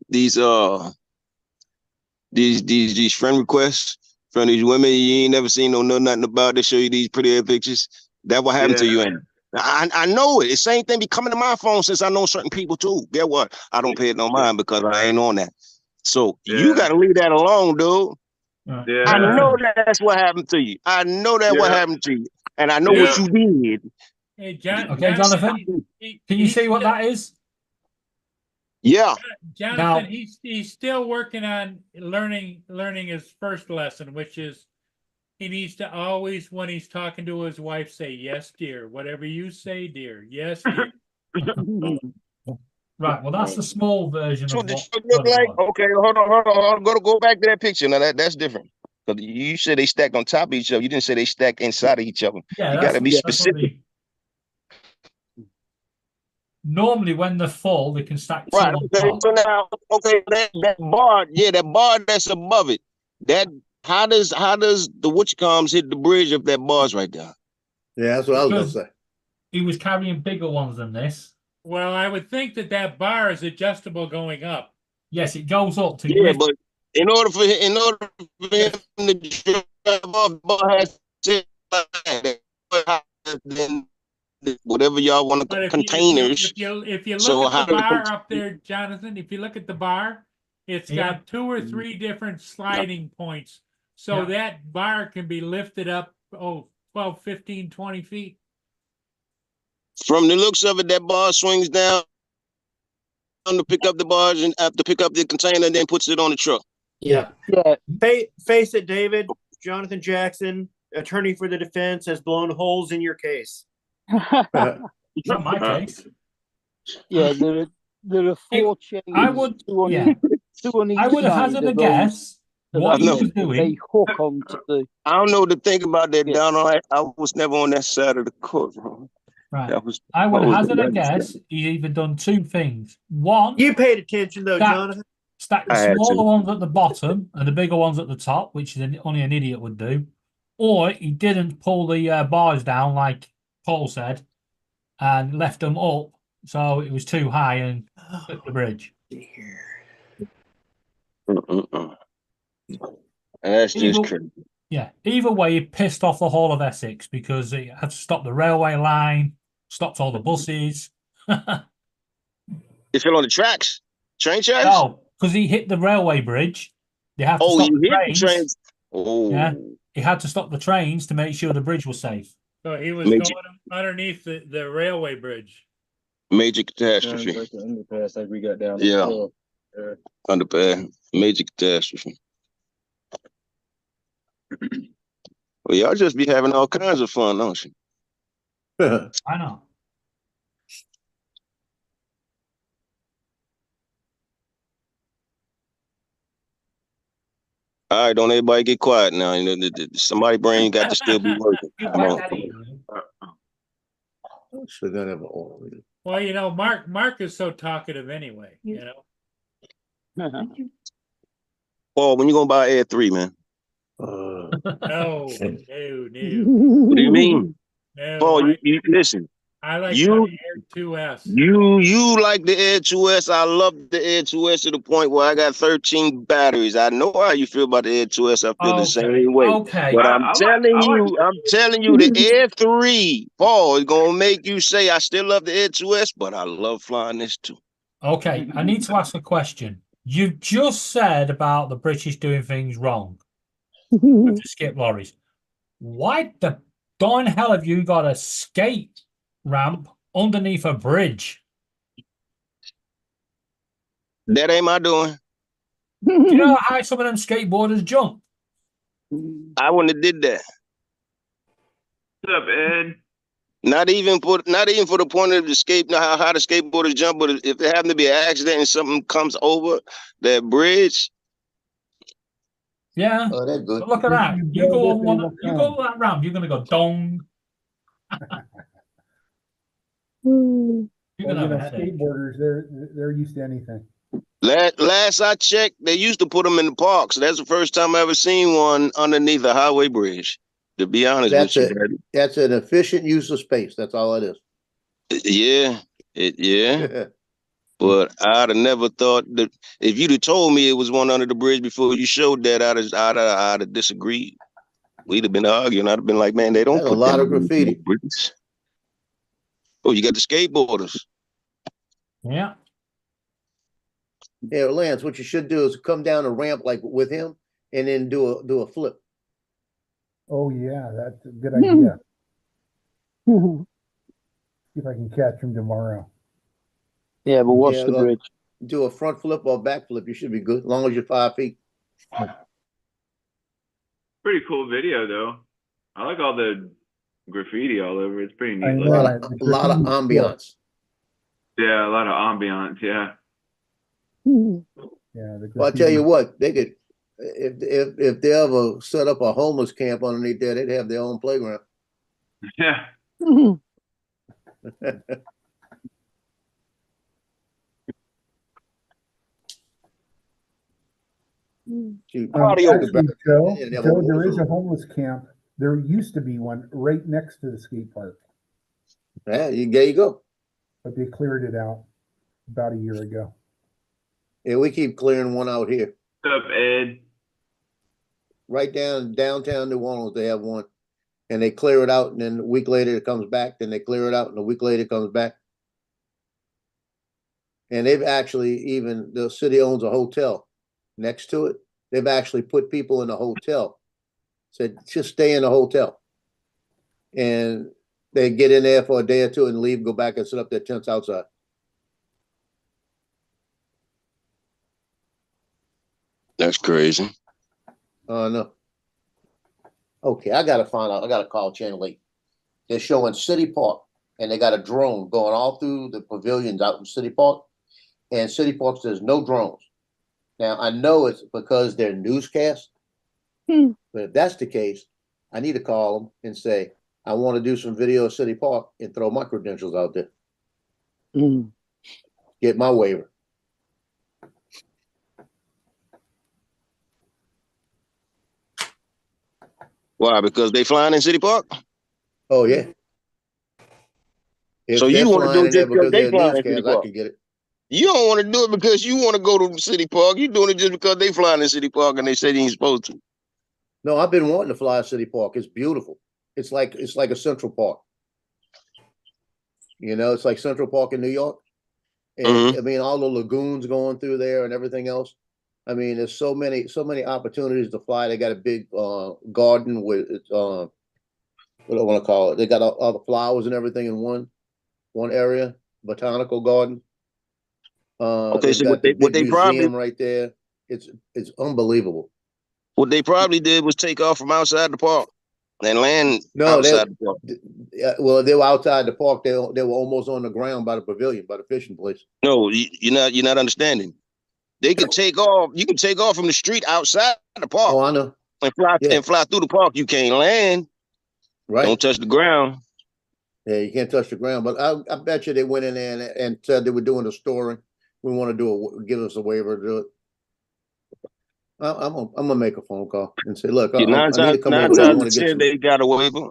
Speaker 9: these friend requests from these women you ain't never seen no nothing about. They show you these pretty ass pictures. That what happened to you, and I know it. The same thing be coming to my phone since I know certain people too. Get what? I don't pay it no mind because I ain't on that. So you gotta leave that alone, dude.
Speaker 2: Yeah.
Speaker 9: I know that's what happened to you. I know that what happened to you, and I know what you did.
Speaker 1: Hey,
Speaker 5: Okay, Jonathan, can you see what that is?
Speaker 9: Yeah.
Speaker 1: Jonathan,
Speaker 5: Now-
Speaker 1: he's still working on learning his first lesson, which is he needs to always, when he's talking to his wife, say, "Yes, dear. Whatever you say, dear. Yes, dear."
Speaker 5: Right. Well, that's the small version
Speaker 9: So
Speaker 5: of
Speaker 9: the
Speaker 5: what.
Speaker 9: truck look
Speaker 5: what it
Speaker 9: like?
Speaker 5: was.
Speaker 9: Okay, hold on. Go back to that picture. Now that's different. Because you said they stacked on top of each other. You didn't say they stacked inside of each other.
Speaker 5: Yeah,
Speaker 9: You
Speaker 5: that's
Speaker 9: gotta be
Speaker 5: what- that's what
Speaker 9: specific.
Speaker 5: Normally, when they're full, they can stack 2
Speaker 9: Right.
Speaker 5: on
Speaker 9: Okay.
Speaker 5: top.
Speaker 9: So now, that bar, that bar that's above it. That how does the witchcoms hit the bridge if that bar's right there?
Speaker 3: Yeah, that's what I was
Speaker 5: Because
Speaker 3: gonna say.
Speaker 5: he was carrying bigger ones than this.
Speaker 1: Well, I would think that bar is adjustable going up.
Speaker 5: Yes, it goes up to
Speaker 9: Yeah,
Speaker 5: lift.
Speaker 9: but in order for him to drive off, the bar has to then whatever y'all want
Speaker 1: But
Speaker 9: to
Speaker 1: if
Speaker 9: containers.
Speaker 1: you
Speaker 9: So
Speaker 1: look
Speaker 9: how
Speaker 1: at the
Speaker 9: do
Speaker 1: bar
Speaker 9: they-
Speaker 1: up there, Jonathan, if you look at the bar, it's
Speaker 5: Yeah.
Speaker 1: got 2 or 3 different sliding points. So
Speaker 5: Yeah.
Speaker 1: that bar can be lifted up, 12, 15, 20 feet.
Speaker 9: From the looks of it, that bar swings down to pick up the bars and to pick up the container, and then puts it on the truck.
Speaker 11: Yeah.
Speaker 10: Yeah.
Speaker 11: Face it, David. Jonathan Jackson, attorney for the defense, has blown holes in your case.
Speaker 5: Not my case.
Speaker 10: Yeah, there are 4 chains.
Speaker 5: I would.
Speaker 10: 2 on
Speaker 5: Yeah.
Speaker 10: 2 on each
Speaker 5: I would have
Speaker 10: side
Speaker 5: hazarded a
Speaker 10: of those,
Speaker 5: guess
Speaker 10: and
Speaker 5: what he
Speaker 9: know.
Speaker 5: was
Speaker 10: They
Speaker 5: doing.
Speaker 10: hook onto the.
Speaker 9: I don't know what to think about that,
Speaker 10: Yeah.
Speaker 9: Donald. I was never on that side of the courtroom.
Speaker 5: Right.
Speaker 9: That was.
Speaker 5: I would
Speaker 9: I was
Speaker 5: hazard a
Speaker 9: the
Speaker 5: guess. He's either done 2 things. One,
Speaker 11: You paid attention though,
Speaker 5: That-
Speaker 11: Jonathan.
Speaker 5: stack the
Speaker 9: I had
Speaker 5: smaller
Speaker 9: to.
Speaker 5: ones at the bottom and the bigger ones at the top, which is only an idiot would do. Or he didn't pull the bars down like Paul said, and left them up, so it was too high and clipped the bridge.
Speaker 9: And that's just
Speaker 5: Evil.
Speaker 9: crazy.
Speaker 5: Yeah. Either way, he pissed off the whole of Essex because he had to stop the railway line, stopped all the buses.
Speaker 9: It fell on the tracks, train tracks.
Speaker 5: No, because he hit the railway bridge. They have to
Speaker 9: Oh,
Speaker 5: stop
Speaker 9: you
Speaker 5: the
Speaker 9: hit the
Speaker 5: trains.
Speaker 9: trains. Oh,
Speaker 5: Yeah. He had to stop the trains to make sure the bridge was safe.
Speaker 1: So he was
Speaker 9: Major-
Speaker 1: going underneath the railway bridge.
Speaker 9: major catastrophe.
Speaker 7: Underpass like we got down.
Speaker 9: Yeah.
Speaker 7: before.
Speaker 9: Underpass, major catastrophe. Well, y'all just be having all kinds of fun, don't you?
Speaker 5: I know.
Speaker 9: All right, don't everybody get quiet now. You know, somebody brain got to still be working. Come on.
Speaker 3: Should not have an oil.
Speaker 1: Well, Mark is so talkative anyway,
Speaker 9: Paul, when you gonna buy Air 3, man?
Speaker 1: No, no.
Speaker 9: What do you mean?
Speaker 1: No,
Speaker 9: Paul, you listen.
Speaker 1: I like
Speaker 9: you-
Speaker 1: my Air 2S.
Speaker 9: You like the Air 2S. I love the Air 2S to the point where I got 13 batteries. I know how you feel about the Air 2S. I feel the same way.
Speaker 5: Okay.
Speaker 9: But
Speaker 2: I
Speaker 9: I'm
Speaker 2: like-
Speaker 9: telling you, the Air 3, Paul, is gonna make you say I still love the Air 2S, but I love flying this too.
Speaker 5: Okay, I need to ask a question. You've just said about the British doing things wrong with the skip lorries. Why the darn hell have you got a skate ramp underneath a bridge?
Speaker 9: That ain't my doing.
Speaker 5: Do you know how some of them skateboarders jump?
Speaker 9: I wouldn't have did that.
Speaker 2: What's up, Ed?
Speaker 9: Not even for the point of the escape, how the skateboarders jump, but if there happen to be an accident and something comes over that bridge.
Speaker 5: Yeah.
Speaker 3: Oh, that's good.
Speaker 5: But look at that. You go on one, you go on that ramp, you're gonna go dong. You're gonna have a headache.
Speaker 12: skateboarders, they're used to anything.
Speaker 9: Last I checked, they used to put them in the parks. That's the first time I ever seen one underneath a highway bridge. To be honest with you, Daddy.
Speaker 3: That's an efficient use of space. That's all it is.
Speaker 9: Yeah. But I'd have never thought that if you'd have told me it was one under the bridge before you showed that, I'd have disagreed. We'd have been arguing. I'd have been like, man, they don't put
Speaker 3: a lot
Speaker 9: them
Speaker 3: of graffiti.
Speaker 9: bridges. Oh, you got the skateboarders.
Speaker 5: Yeah.
Speaker 3: Yeah, Lance, what you should do is come down a ramp like with him and then do a flip.
Speaker 12: Oh yeah, that's a good idea. See if I can catch him tomorrow.
Speaker 10: Yeah, but what's the bridge?
Speaker 3: Do a front flip or back flip. You should be good, as long as you're 5 feet.
Speaker 2: Pretty cool video though. I like all the graffiti all over. It's pretty neat.
Speaker 3: A lot of ambiance.
Speaker 2: Yeah, a lot of ambiance. Yeah.
Speaker 12: Yeah.
Speaker 3: Well, I tell you what, they could, if they ever set up a homeless camp underneath there, they'd have their own playground.
Speaker 2: Yeah.
Speaker 12: Actually, Joe, there is a homeless camp. There used to be one right next to the skate park.
Speaker 3: Yeah, there you go.
Speaker 12: But they cleared it out about a year ago.
Speaker 3: Yeah, we keep clearing one out here.
Speaker 2: What's up, Ed?
Speaker 3: Right downtown New Orleans, they have one. And they clear it out, and then a week later it comes back. Then they clear it out, and a week later it comes back. And they've actually, even the city owns a hotel next to it. They've actually put people in the hotel. Said, just stay in the hotel. And they get in there for a day or two and leave, go back and set up their tents outside.
Speaker 9: That's crazy.
Speaker 3: No. Okay, I gotta find out. I gotta call Channel 8. They're showing City Park, and they got a drone going all through the pavilions out in City Park. And City Park says no drones. Now I know it's because they're newscasts, but if that's the case, I need to call them and say I want to do some video of City Park and throw my credentials out there. Get my waiver.
Speaker 9: Why? Because they flying in City Park?
Speaker 3: Oh yeah.
Speaker 9: So you want to do it just because they flying in City
Speaker 3: I
Speaker 9: Park?
Speaker 3: can get it.
Speaker 9: You don't want to do it because you want to go to City Park. You're doing it just because they flying in City Park and they say they ain't supposed to.
Speaker 3: No, I've been wanting to fly City Park. It's beautiful. It's like a Central Park. You know, it's like Central Park in New York. And I mean, all the lagoons going through there and everything else. I mean, there's so many opportunities to fly. They got a big garden with what do I want to call it? They got all the flowers and everything in one area, botanical garden.
Speaker 9: Okay, so what they probably
Speaker 3: right there. It's unbelievable.
Speaker 9: What they probably did was take off from outside the park and land outside the park.
Speaker 3: Well, they were outside the park. They were almost on the ground by the pavilion, by the fishing place.
Speaker 9: No, you're not understanding. They can take off. You can take off from the street outside the park.
Speaker 3: Oh, I know.
Speaker 9: And fly through the park. You can't land.
Speaker 3: Right.
Speaker 9: Don't touch the ground.
Speaker 3: Yeah, you can't touch the ground. But I bet you they went in there and said they were doing a story. We want to give us a waiver to do it. I'm gonna make a phone call and say, look, I need to come over. I want to get
Speaker 9: they got a waiver,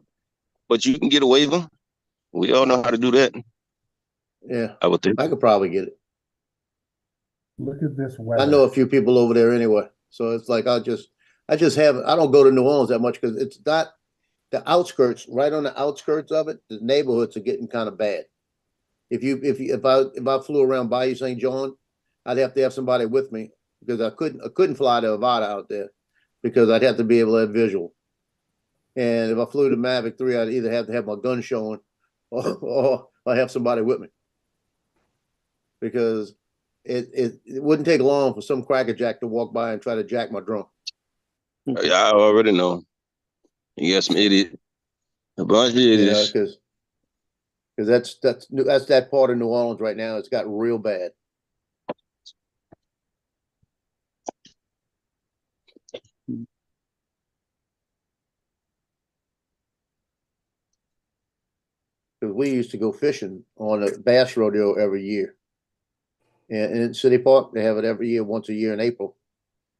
Speaker 9: but you can get a waiver. We all know how to do that.
Speaker 3: Yeah,
Speaker 9: I would think
Speaker 3: I could probably get it.
Speaker 12: Look at this weather.
Speaker 3: I know a few people over there anyway, so it's like I don't go to New Orleans that much because it's not the outskirts. Right on the outskirts of it, the neighborhoods are getting kind of bad. If I flew around Bayou St. John, I'd have to have somebody with me because I couldn't fly the Avata out there because I'd have to be able to have visual. And if I flew the Mavic 3, I'd either have to have my gun showing or I have somebody with me because it wouldn't take long for some crackerjack to walk by and try to jack my drone.
Speaker 9: Yeah, I already know. You got some idiot, a bunch of idiots.
Speaker 3: Because that's that part of New Orleans right now. It's got real bad. Because we used to go fishing on a bass rodeo every year. And in City Park, they have it every year, once a year in April.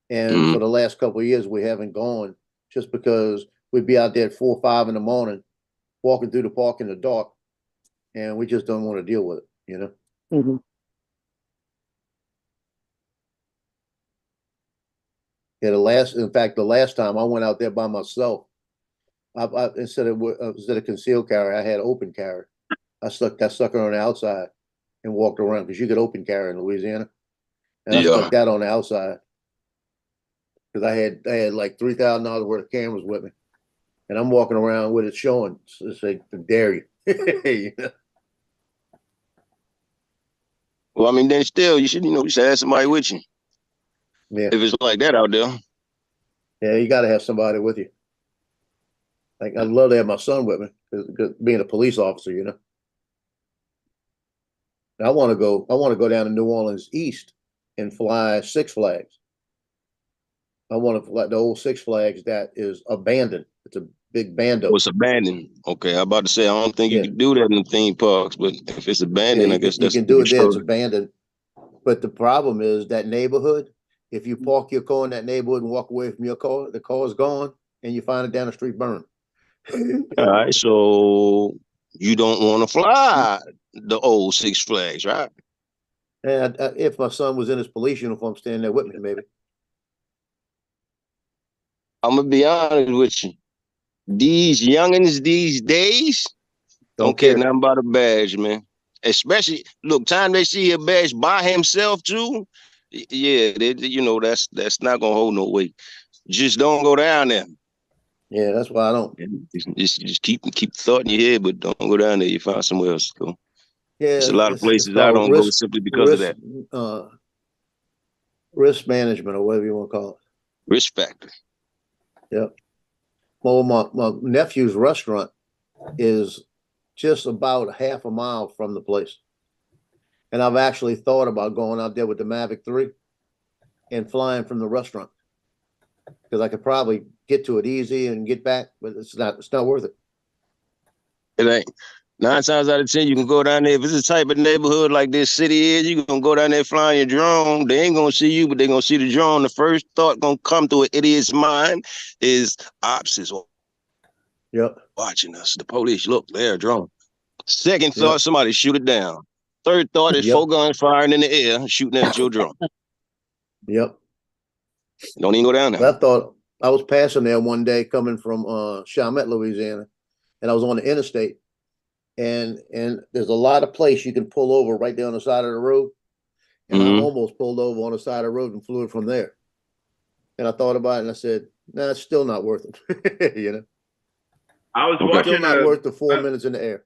Speaker 3: And for the last couple of years, we haven't gone just because we'd be out there at 4 or 5 in the morning, walking through the park in the dark, and we just don't want to deal with it, you know?
Speaker 10: Mm-hmm.
Speaker 3: Yeah, in fact, the last time I went out there by myself, I instead of concealed carry, I had open carry. I stuck that sucker on the outside and walked around because you could open carry in Louisiana, and I stuck that on the outside because I had like $3,000 worth of cameras with me, and I'm walking around with it showing. It's like, dare you, you know?
Speaker 9: Well, I mean, then still, you should have somebody with you.
Speaker 3: Yeah.
Speaker 9: If it's like that out there.
Speaker 3: Yeah, you got to have somebody with you. Like, I'd love to have my son with me, because being a police officer, you know. I want to go down to New Orleans East and fly Six Flags. I want to fly the old Six Flags that is abandoned. It's a big bando.
Speaker 9: It's abandoned. Okay, I'm about to say I don't think you can do that in the theme parks, but if it's abandoned, I guess
Speaker 3: you can do it there. It's abandoned. But the problem is that neighborhood. If you park your car in that neighborhood and walk away from your car, the car is gone, and you find it down the street burned.
Speaker 9: All right, so you don't want to fly the old Six Flags, right?
Speaker 3: And if my son was in his police uniform standing there with me, maybe.
Speaker 9: I'm gonna be honest with you. These youngins these days don't care nothing about a badge, man. Especially, look, time they see a badge by himself too. Yeah, that's not gonna hold no weight. Just don't go down there.
Speaker 3: Yeah, that's why I don't.
Speaker 9: Just keep the thought in your head, but don't go down there. You find somewhere else to go.
Speaker 3: Yeah,
Speaker 9: there's a lot of places I don't go simply because of that.
Speaker 3: Risk management, or whatever you want to call it.
Speaker 9: Risk factor.
Speaker 3: Yep. Well, my nephew's restaurant is just about half a mile from the place. And I've actually thought about going out there with the Mavic 3 and flying from the restaurant, because I could probably get to it easy and get back, but it's not worth it.
Speaker 9: It ain't. 9 times out of 10, you can go down there. If it's a type of neighborhood like this city is, you gonna go down there flying your drone. They ain't gonna see you, but they gonna see the drone. The first thought gonna come to an idiot's mind is ops is watching us. The police, look, they're a drone. Second thought, somebody shoot it down. Third thought is 4 guns firing in the air, shooting at your drone.
Speaker 3: Yep.
Speaker 9: Don't even go down there.
Speaker 3: I thought I was passing there one day coming from Chalmette, Louisiana, and I was on the interstate. And there's a lot of place you can pull over right there on the side of the road. And I almost pulled over on the side of the road and flew it from there. And I thought about it and I said, nah, it's still not worth it. You know?
Speaker 2: I was watching
Speaker 3: still not worth the 4 minutes in the air.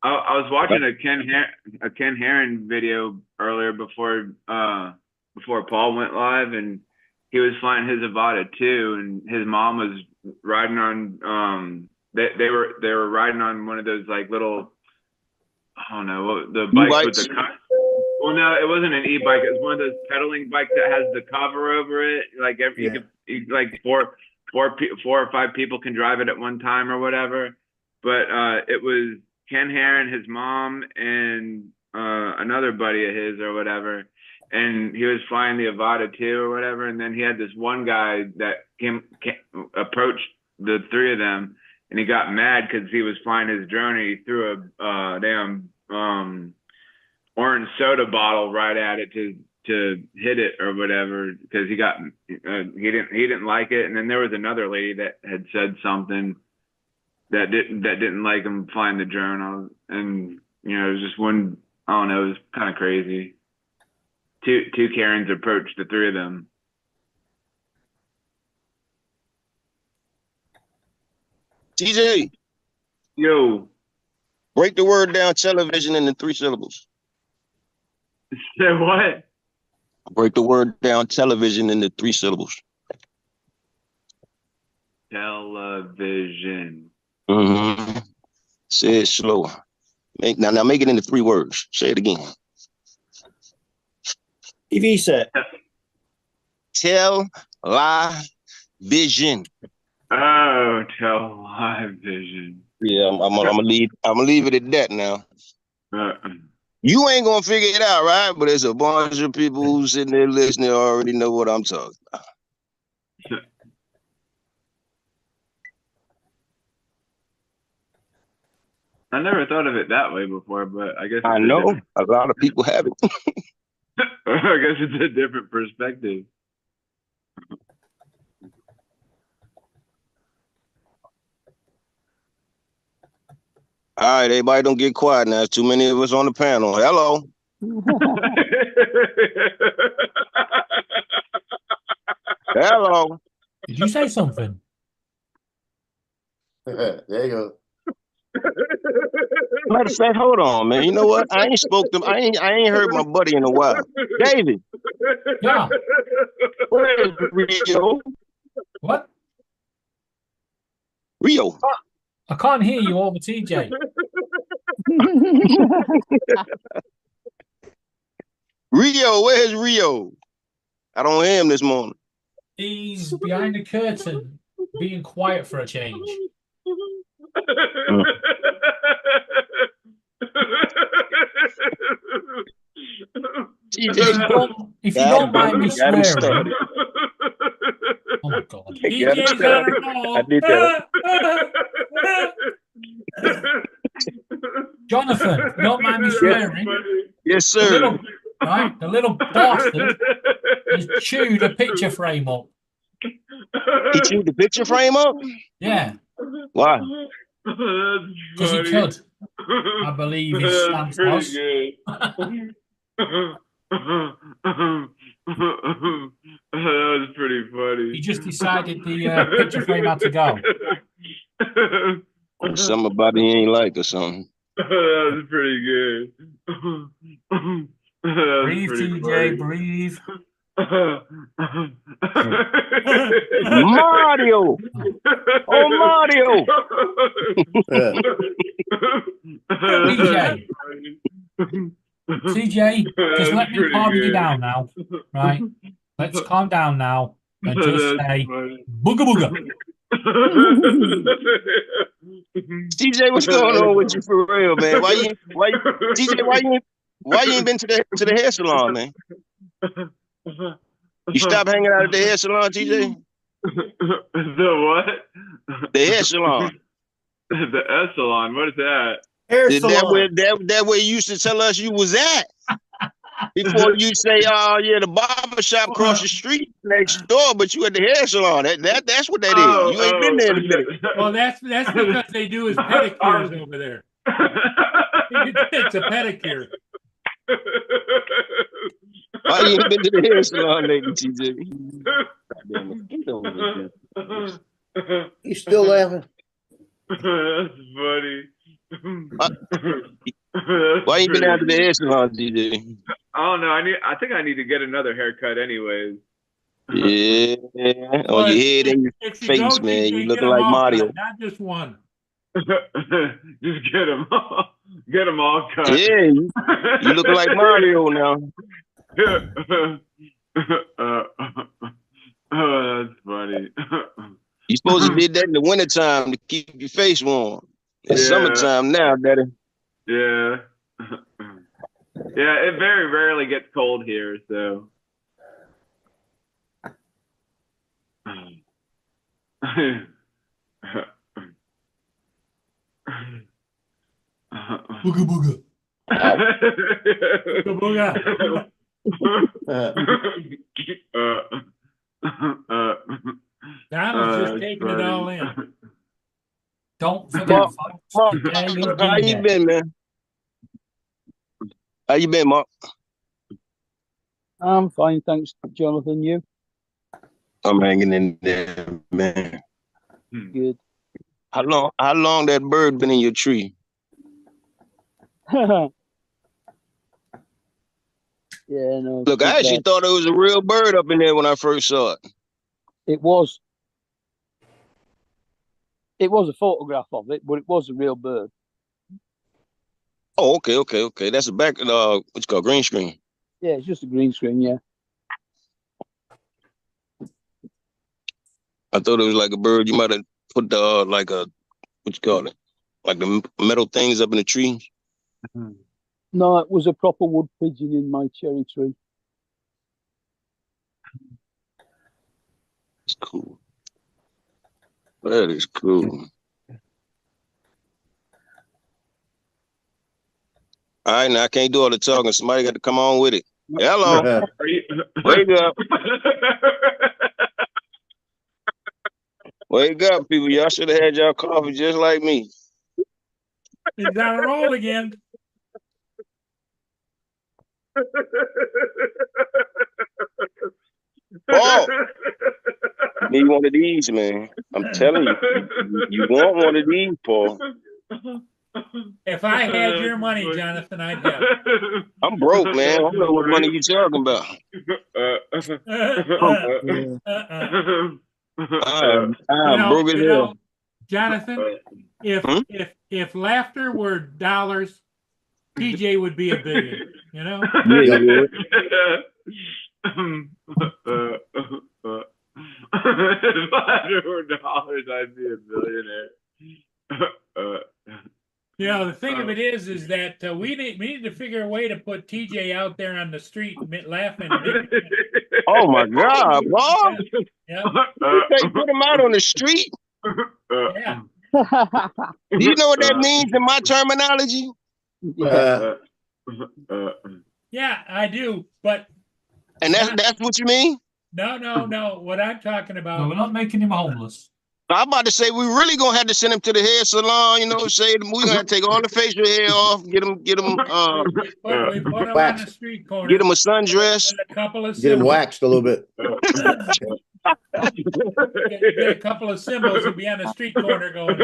Speaker 2: I was watching a Ken Herron video earlier before Paul went live, and he was flying his Avata too, and his mom was riding on they were riding on one of those like little, I don't know, the bikes with the well, no, it wasn't an e-bike. It was one of those pedaling bikes that has the cover over it. Like like four or five people can drive it at one time or whatever. But it was Ken Herron, his mom, and another buddy of his or whatever. And he was flying the Avata too or whatever. And then he had this one guy that approached the 3 of them, and he got mad because he was flying his drone and he threw a damn orange soda bottle right at it to hit it or whatever, because he didn't like it. And then there was another lady that had said something that didn't like him flying the drone. And it was just one I don't know. It was kind of crazy. Two Karens approached the three of them.
Speaker 9: TJ.
Speaker 2: Yo.
Speaker 9: Break the word down television into 3 syllables.
Speaker 2: Say what?
Speaker 9: Break the word down television into 3 syllables.
Speaker 2: Television.
Speaker 9: Mm-hmm. Say it slower. Now make it into 3 words. Say it again.
Speaker 11: TV set.
Speaker 9: Television.
Speaker 2: Oh, television.
Speaker 9: Yeah, I'm gonna leave it at that now. You ain't gonna figure it out, right? But there's a bunch of people who sitting there listening already know what I'm talking about.
Speaker 2: I never thought of it that way before, but I guess
Speaker 9: I know a lot of people have it.
Speaker 2: I guess it's a different perspective.
Speaker 9: All right, everybody don't get quiet now. There's too many of us on the panel. Hello. Hello.
Speaker 5: Did you say something?
Speaker 3: There you go.
Speaker 9: Matter of fact, hold on, man. You know what? I ain't heard my buddy in a while. David.
Speaker 5: Yeah.
Speaker 9: Where is Rio?
Speaker 5: What?
Speaker 9: Rio.
Speaker 5: I can't hear you over TJ.
Speaker 9: Rio, where's Rio? I don't hear him this morning.
Speaker 5: He's behind the curtain, being quiet for a change. If you don't mind me swearing. Oh my God. DJ's on a roll.
Speaker 9: I did that.
Speaker 5: Jonathan, if you don't mind me swearing.
Speaker 9: Yes, sir.
Speaker 5: The little bastard has chewed a picture frame up.
Speaker 9: He chewed the picture frame up?
Speaker 5: Yeah.
Speaker 9: Why?
Speaker 5: Because he could. I believe his stance was.
Speaker 2: That was pretty funny.
Speaker 5: He just decided the picture frame had to go.
Speaker 9: Something about it he ain't like or something.
Speaker 2: That was pretty good.
Speaker 5: Breathe, TJ, breathe.
Speaker 9: Mario! Oh, Mario!
Speaker 5: TJ, just let me calm you down now, right? Let's calm down now and just say booga booga.
Speaker 9: TJ, what's going on with you for real, man? Why you ain't been to the hair salon, man? You stop hanging out at the hair salon, TJ?
Speaker 2: The what?
Speaker 9: The hair salon.
Speaker 2: The hair salon. What is that?
Speaker 11: Hair salon.
Speaker 9: That way you used to tell us you was at. Before you say, oh yeah, the barber shop across the street next door, but you at the hair salon. That's what that is. You ain't been there in a minute.
Speaker 1: Well, that's because they do his pedicures over there. It's a pedicure.
Speaker 9: Why you ain't been to the hair salon lately, TJ?
Speaker 3: You still laughing?
Speaker 2: That's funny.
Speaker 9: Why you been out to the hair salon, TJ?
Speaker 2: I don't know. I think I need to get another haircut, anyways.
Speaker 9: Yeah, on your head and your face, man. You looking like Mario.
Speaker 1: Not just one.
Speaker 2: Just get them all. Get them all cut.
Speaker 9: Yeah, you looking like Mario now.
Speaker 2: Oh, that's funny.
Speaker 9: You supposed to did that in the wintertime to keep your face warm. It's summertime now, Daddy.
Speaker 2: Yeah. Yeah, it very rarely gets cold here, so.
Speaker 5: Booga booga.
Speaker 1: Booga Donald's just taking it all in.
Speaker 5: Don't forget, folks.
Speaker 9: How you been, man? How you been, Mark?
Speaker 10: I'm fine, thanks, Jonathan. You?
Speaker 9: I'm hanging in there, man.
Speaker 10: Good.
Speaker 9: How long that bird been in your tree?
Speaker 10: Yeah, no.
Speaker 9: Look, I actually thought it was a real bird up in there when I first saw it.
Speaker 10: It was. It was a photograph of it, but it was a real bird.
Speaker 9: Oh, okay. That's a back what's called green screen.
Speaker 10: Yeah, it's just a green screen, yeah.
Speaker 9: I thought it was like a bird. You might have put the like a what you call it, like the metal things up in the tree.
Speaker 10: No, it was a proper wood pigeon in my cherry tree.
Speaker 9: It's cool. That is cool. All right, now I can't do all the talking. Somebody got to come on with it. Hello. Wake up. Wake up, people. Y'all should have had y'all coffee just like me.
Speaker 1: He's on a roll again.
Speaker 9: Oh, need one of these, man. I'm telling you. You want one of these, Paul.
Speaker 1: If I had your money, Jonathan, I'd have it.
Speaker 9: I'm broke, man. I don't know what money you talking about. I'm broke as hell.
Speaker 1: Jonathan, if laughter were dollars, PJ would be a billion, you know?
Speaker 9: Yeah, you would.
Speaker 2: If laughter were dollars, I'd be a billionaire.
Speaker 1: You know, the thing of it is that we need to figure a way to put TJ out there on the street laughing.
Speaker 9: Oh my God, Paul!
Speaker 1: Yeah.
Speaker 9: They put him out on the street.
Speaker 1: Yeah.
Speaker 9: Do you know what that means in my terminology?
Speaker 1: Yeah, I do, but.
Speaker 9: And that's what you mean?
Speaker 1: No. What I'm talking about.
Speaker 5: No, we're not making him homeless.
Speaker 9: I'm about to say we really gonna have to send him to the hair salon. You know, say we gonna have to take all the facial hair off, get him
Speaker 1: we put him on the street corner.
Speaker 9: get him a sundress,
Speaker 1: a couple of
Speaker 3: Get him waxed a little bit.
Speaker 1: Get a couple of symbols and be on the street corner going.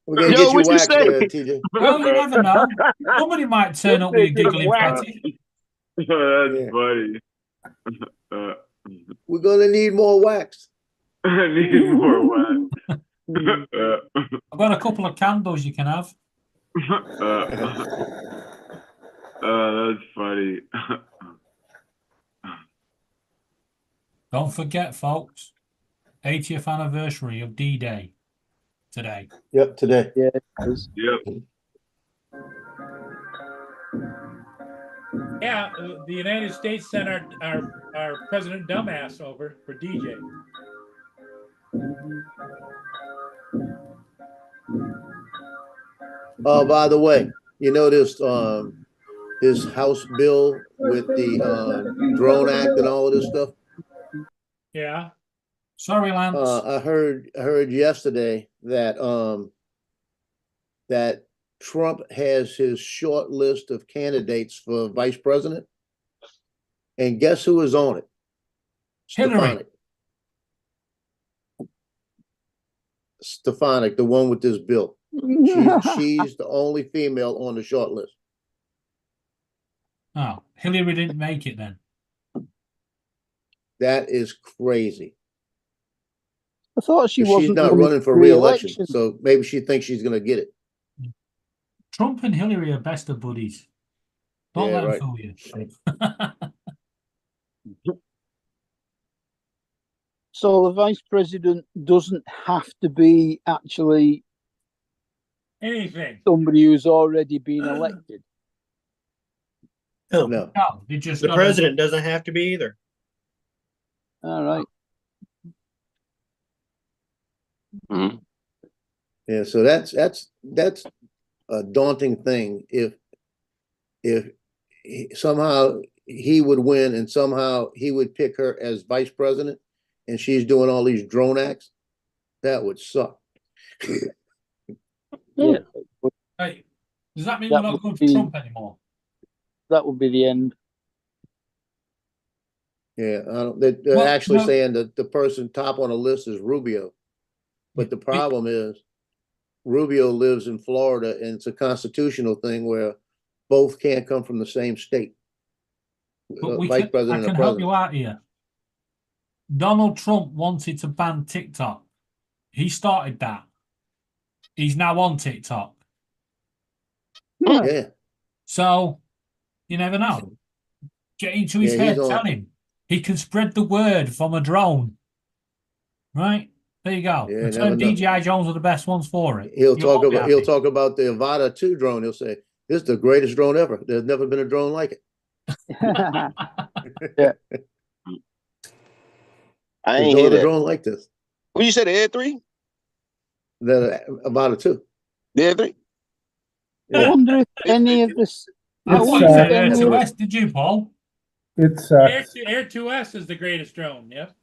Speaker 3: We're gonna get you waxed, TJ.
Speaker 5: Well, you never know. Somebody might turn up with a giggling fatty.
Speaker 2: That's funny.
Speaker 3: We're gonna need more wax.
Speaker 2: I need more wax.
Speaker 5: I've got a couple of candles you can have.
Speaker 2: That's funny.
Speaker 5: Don't forget, folks, 80th anniversary of D-Day today.
Speaker 3: Yep, today.
Speaker 10: Yeah, it is.
Speaker 2: Yep.
Speaker 1: Yeah, the United States sent our President Dumbass over for DJ.
Speaker 3: Oh, by the way, you noticed his House bill with the Drone Act and all of this stuff?
Speaker 1: Yeah.
Speaker 5: Sorry, Lance.
Speaker 3: I heard yesterday that that Trump has his short list of candidates for vice president, and guess who is on it?
Speaker 5: Hillary.
Speaker 3: Stefanik, the one with this bill. She's the only female on the short list.
Speaker 5: Oh, Hillary didn't make it then.
Speaker 3: That is crazy.
Speaker 10: I thought she's
Speaker 3: not running for re-election, so maybe she thinks she's going to get it.
Speaker 5: Trump and Hillary are best of buddies. Don't let
Speaker 3: right.
Speaker 5: them fool you.
Speaker 10: So the vice president doesn't have to be actually
Speaker 1: anything.
Speaker 10: Somebody who's already been elected.
Speaker 3: No,
Speaker 5: they just
Speaker 11: the president doesn't have to be either.
Speaker 10: All right.
Speaker 9: Mm-hmm.
Speaker 3: Yeah, so that's a daunting thing. If somehow he would win and somehow he would pick her as vice president, and she's doing all these drone acts, that would suck.
Speaker 10: Yeah.
Speaker 5: Hey, Does that mean
Speaker 10: That
Speaker 5: we're not
Speaker 10: would
Speaker 5: going for
Speaker 10: be-
Speaker 5: Trump anymore?
Speaker 10: That would be the end.
Speaker 3: Yeah, they're
Speaker 5: Well,
Speaker 3: actually
Speaker 5: no.
Speaker 3: saying that the person top on the list is Rubio. But the problem is Rubio lives in Florida and it's a constitutional thing where both can't come from the same state.
Speaker 5: But
Speaker 3: Vice
Speaker 5: I
Speaker 3: president or
Speaker 5: can help you
Speaker 3: president.
Speaker 5: out here. Donald Trump wanted to ban TikTok. He started that. He's now on TikTok.
Speaker 3: Yeah,
Speaker 5: So you never know. Get into his
Speaker 3: Yeah, he's
Speaker 5: head,
Speaker 3: on-
Speaker 5: tell him. He can spread the word from a drone. Right? There you go.
Speaker 3: Yeah,
Speaker 5: And
Speaker 3: never
Speaker 5: turn
Speaker 3: know.
Speaker 5: DJI Jones are the best ones for it.
Speaker 3: he'll
Speaker 5: You'll all
Speaker 3: talk
Speaker 5: be
Speaker 3: about
Speaker 5: happy.
Speaker 3: the Avata 2 drone. He'll say, "This is the greatest drone ever. There's never been a drone like it."
Speaker 9: I
Speaker 3: There's
Speaker 9: ain't
Speaker 3: no
Speaker 9: hear
Speaker 3: other
Speaker 9: that.
Speaker 3: drone like this.
Speaker 9: What you said, the Air 3?
Speaker 3: The Avata 2.
Speaker 9: The Air 3?
Speaker 10: I wonder if any of this. I
Speaker 12: It's,
Speaker 10: wonder if any of
Speaker 5: S2S, did you, Paul?
Speaker 12: It's
Speaker 1: Air 2S is the greatest drone. Yep.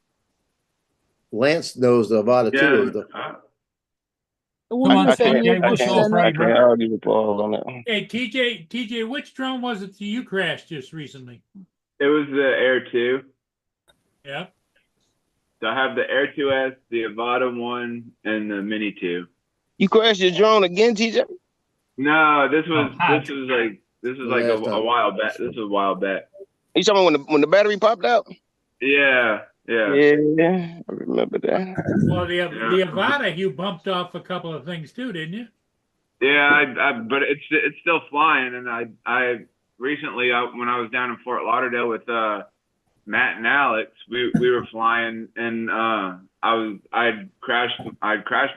Speaker 3: Lance knows the Avata 2
Speaker 2: Yeah.
Speaker 3: is the.
Speaker 10: I wonder
Speaker 5: on,
Speaker 10: if any
Speaker 5: TJ,
Speaker 10: of
Speaker 5: what's
Speaker 10: this
Speaker 5: your
Speaker 10: then-
Speaker 5: favorite?
Speaker 9: I can't argue with Paul on that one.
Speaker 1: Hey, TJ, which drone was it that you crashed just recently?
Speaker 2: It was the Air 2.
Speaker 1: Yep.
Speaker 2: So I have the Air 2S, the Avata 1, and the Mini 2.
Speaker 9: You crashed your drone again, TJ?
Speaker 2: No, this was
Speaker 5: had.
Speaker 2: like
Speaker 3: Last
Speaker 2: a
Speaker 3: time.
Speaker 2: while back. This was a while back.
Speaker 9: You talking about when the battery popped out?
Speaker 2: Yeah.
Speaker 9: Yeah, I remember that.
Speaker 1: Well, the Avata, you bumped off a couple of things too, didn't you?
Speaker 2: Yeah, but it's still flying, and I recently when I was down in Fort Lauderdale with Matt and Alex, we were flying, and I'd crashed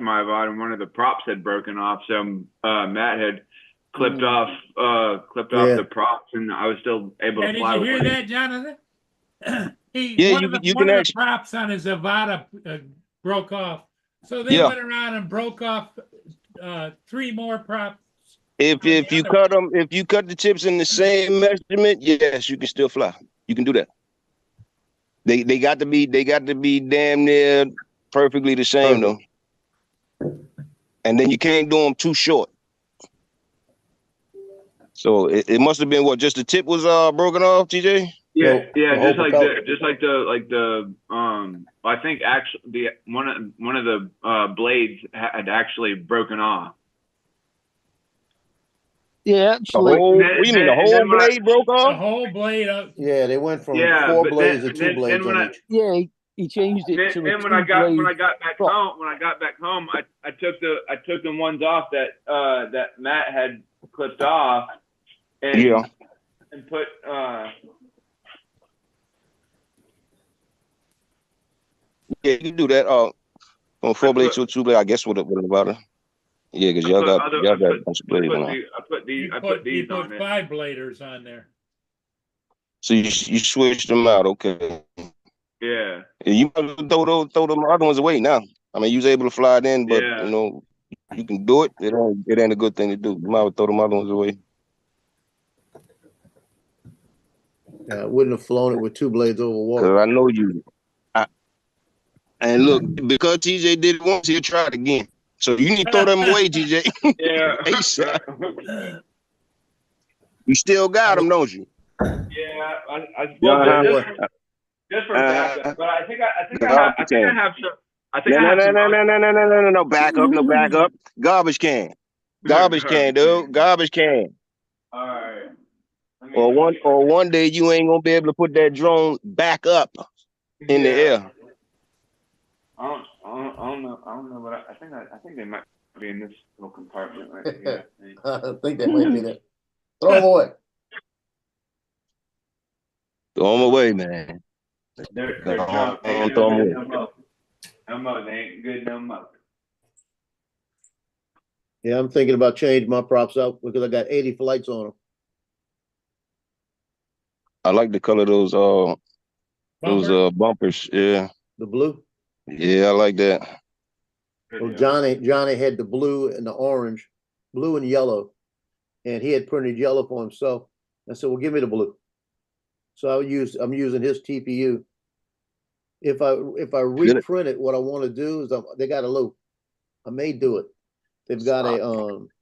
Speaker 2: my Avata, and one of the props had broken off, so Matt had clipped off
Speaker 3: Yeah.
Speaker 2: the props, and I was still able to
Speaker 1: Hey, did
Speaker 2: fly
Speaker 1: you
Speaker 2: with
Speaker 1: hear
Speaker 2: it.
Speaker 1: that, Jonathan?
Speaker 9: Yeah,
Speaker 1: one
Speaker 9: you
Speaker 1: of the,
Speaker 9: can
Speaker 1: one of the
Speaker 9: actually-
Speaker 1: props on his Avata broke off, so they
Speaker 9: Yeah.
Speaker 1: went around and broke off 3 more props.
Speaker 9: If you cut them, if you cut the chips in the same measurement, yes, you can still fly. You can do that. They got to be damn near perfectly the same though. And then you can't do them too short. So it must have been what, just the tip was broken off, TJ?
Speaker 2: Yeah,
Speaker 3: the whole propeller.
Speaker 2: just like the I think actually one of the blades had actually broken off.
Speaker 10: Yeah,
Speaker 9: The
Speaker 10: actually.
Speaker 9: whole, what do you mean, the whole blade broke
Speaker 1: The
Speaker 9: off?
Speaker 1: whole blade up.
Speaker 3: Yeah, they went from
Speaker 2: Yeah,
Speaker 3: 4
Speaker 2: but
Speaker 3: blades
Speaker 2: then-
Speaker 3: to 2
Speaker 2: then
Speaker 3: blades
Speaker 2: when
Speaker 3: on
Speaker 2: I-
Speaker 3: each.
Speaker 10: Yeah, he changed it to a
Speaker 2: Then when I got back
Speaker 10: prop.
Speaker 2: home, I took the ones off that Matt had clipped off, and
Speaker 9: Yeah.
Speaker 2: and put
Speaker 9: Yeah, you can do that. From 4 blade to a 2 blade, I guess what about it? Yeah, because y'all got a bunch of blades on it.
Speaker 2: I put
Speaker 1: You
Speaker 2: these
Speaker 1: put
Speaker 2: on it.
Speaker 1: 5 bladers on there.
Speaker 9: So you switched them out, okay.
Speaker 2: Yeah.
Speaker 9: And you might throw them other ones away now. I mean, you was able to fly it in, but
Speaker 2: Yeah.
Speaker 9: you know, you can do it. It ain't a good thing to do. You might have throw them other ones away.
Speaker 3: Yeah, I wouldn't have flown it with 2 blades over water.
Speaker 9: Cause I know you. And look, because TJ did it once, he'll try it again. So you need to throw them away, TJ.
Speaker 2: Yeah.
Speaker 9: ASAP. You still got them, don't you?
Speaker 2: Yeah, I
Speaker 9: Yeah,
Speaker 2: just for backup, but I think I have some. I think
Speaker 9: No,
Speaker 2: I have some.
Speaker 9: no, back up. Garbage can, dude. Garbage can.
Speaker 2: All right.
Speaker 9: Or one day you ain't gonna be able to put that drone back up in the air.
Speaker 2: I don't know, but I think they might be in this little compartment right here.
Speaker 3: I think they might be there. Throw them away.
Speaker 9: Throw them away, man.
Speaker 2: They're
Speaker 9: Don't
Speaker 2: junk.
Speaker 9: throw 'em away.
Speaker 2: No more. They ain't good no more.
Speaker 3: Yeah, I'm thinking about changing my props out because I got 80 flights on them.
Speaker 9: I like the color of those bumpers. Yeah,
Speaker 3: The blue.
Speaker 9: yeah, I like that.
Speaker 3: Well, Johnny had the blue and the orange, blue and yellow, and he had printed yellow for himself. I said, "Well, give me the blue." So I'm using his TPU. If I reprint it, what I want to do is they got a loop. I may do it. They've got a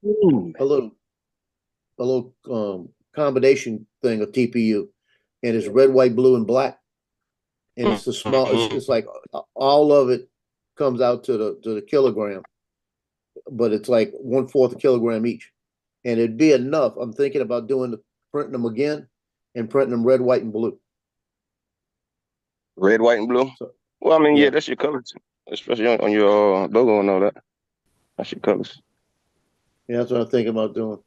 Speaker 3: little combination thing of TPU, and it's red, white, blue, and black. And it's the small. It's like all of it comes out to the kilogram, but it's like 1/4 a kilogram each, and it'd be enough. I'm thinking about printing them again and printing them red, white, and blue.
Speaker 9: Red, white, and blue. Well, I mean, yeah, that's your colors, especially on your logo and all that. That's your colors.
Speaker 3: Yeah, that's what I'm thinking about doing.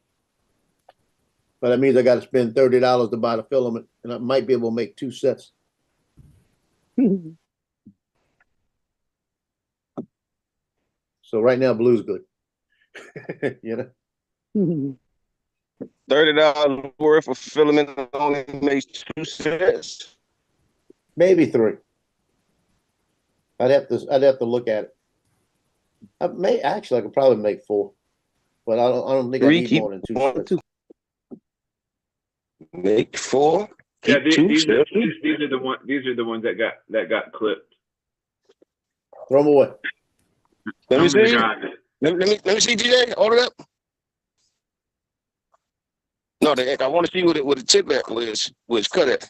Speaker 3: But that means I got to spend $30 to buy the filament, and I might be able to make 2 sets. So right now, blue's good. You know,
Speaker 9: $30 worth of filament only makes 2 sets.
Speaker 3: maybe 3. I'd have to look at it. I could probably make 4, but I don't think I need more than 2 sets.
Speaker 9: Make 4.
Speaker 2: Yeah, these are the ones that got clipped.
Speaker 3: Throw them away.
Speaker 9: Let me see. Let me see, DJ. Hold it up. No, I want to see what the tip at was cut at.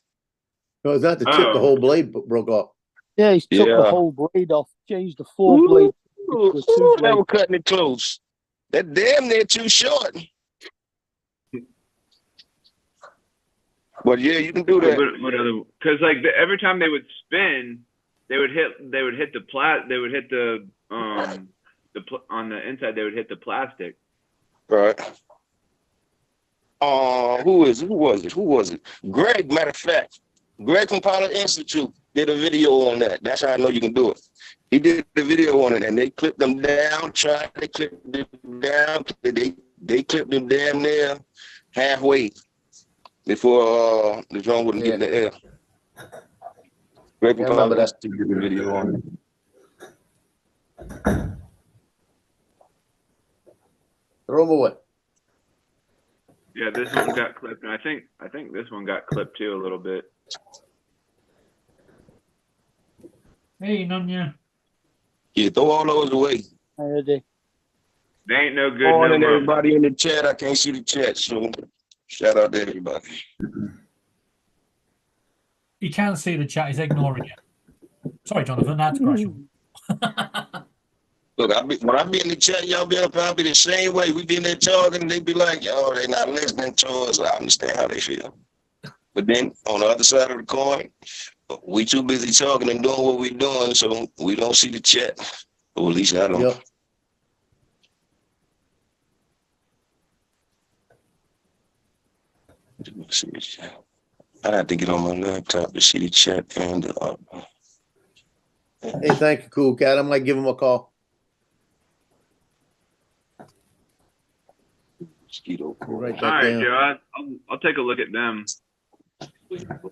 Speaker 3: No, it's not the tip. The whole blade broke off.
Speaker 10: Yeah, he's took the whole blade off, changed the 4 blade.
Speaker 9: They were cutting it close. That damn near too short. But yeah, you can do that.
Speaker 2: Because like every time they would spin, they would hit the on the inside they would hit the plastic.
Speaker 9: Right. Who was it? Greg, matter of fact. Greg from Pilot Institute did a video on that. That's how I know you can do it. He did the video on it, and they clipped them down, they clipped them down, they clipped them damn near halfway before the drone wouldn't get in the air. Greg from Pilot Institute did the video on it.
Speaker 3: Throw them away.
Speaker 2: Yeah, this one got clipped, and I think this one got clipped too a little bit.
Speaker 5: Hey, Nunya.
Speaker 9: Yeah, throw all those away.
Speaker 10: Already.
Speaker 2: They ain't no good.
Speaker 9: Morning, everybody in the chat. I can't see the chat, so shout out to everybody.
Speaker 5: He can see the chat. He's ignoring it. Sorry, Jonathan. That's crucial.
Speaker 9: Look, when I be in the chat, y'all be up, I'll be the same way. We be in there talking, and they be like, yo, they not listening to us. I understand how they feel. But then, on the other side of the coin, we too busy talking and doing what we doing, so we don't see the chat. Or at least I don't.
Speaker 3: Yep.
Speaker 9: See the chat. I have to get on my laptop to see the chat and
Speaker 3: Hey, thank you, Cool Cat. I might give him a call.
Speaker 9: Mosquito.
Speaker 3: Right
Speaker 2: All right, Joe. I'll take a look at them.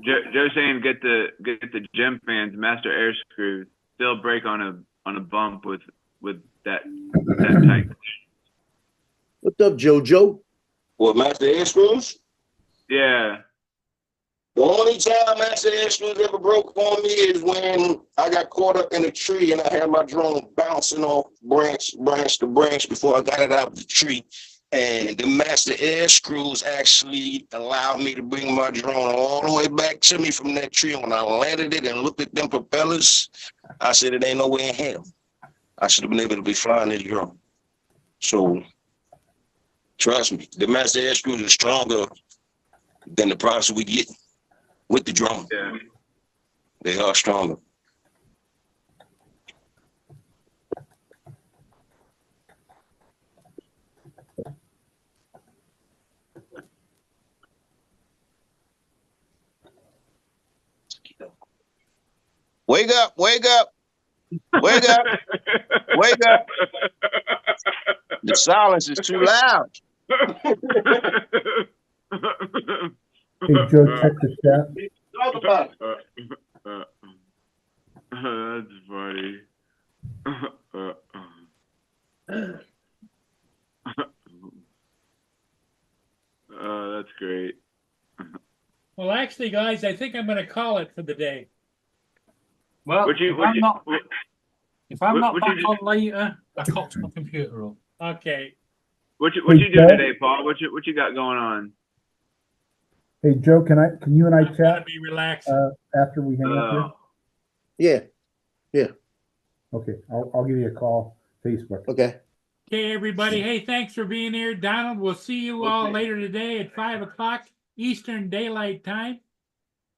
Speaker 2: Joe saying get the gem fans master air screws. Still break on a bump with that type.
Speaker 3: What's up, JoJo?
Speaker 9: What, master air screws?
Speaker 2: Yeah.
Speaker 9: The only time master air screws ever broke on me is when I got caught up in a tree and I had my drone bouncing off branch to branch before I got it out of the tree. And the master air screws actually allowed me to bring my drone all the way back to me from that tree. And when I landed it and looked at them propellers, I said, it ain't no way in hell I should have been able to be flying this drone. So, trust me, the master air screws are stronger than the products we get with the drone.
Speaker 2: Yeah.
Speaker 9: They are stronger. Wake up, wake up, wake up, wake up. The silence is too loud.
Speaker 12: Hey, Joe, check the chat.
Speaker 9: Talk about it.
Speaker 2: That's funny. That's great.
Speaker 1: Well, actually, guys, I think I'm going to call it for the day.
Speaker 5: Well, if I'm not back
Speaker 1: you-
Speaker 5: on later, I cocked my computer up.
Speaker 1: Okay.
Speaker 2: What you
Speaker 12: Hey,
Speaker 2: doing
Speaker 12: Joe?
Speaker 2: today, Paul? What you got going on?
Speaker 12: Hey, Joe, can you and I
Speaker 1: I'm gonna
Speaker 12: chat,
Speaker 1: be relaxing.
Speaker 12: after we hang up here?
Speaker 3: Yeah,
Speaker 12: Okay, I'll give you a call, Facebook.
Speaker 3: okay.
Speaker 1: Okay, everybody. Hey, thanks for being here. Donald, we'll see you all
Speaker 2: Okay.
Speaker 1: later today at 5 o'clock Eastern Daylight Time.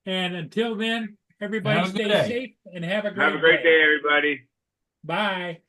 Speaker 1: And until then, everybody
Speaker 5: Have a good
Speaker 1: stay
Speaker 5: day.
Speaker 1: safe and have a
Speaker 2: Have a great day, everybody.
Speaker 1: Bye.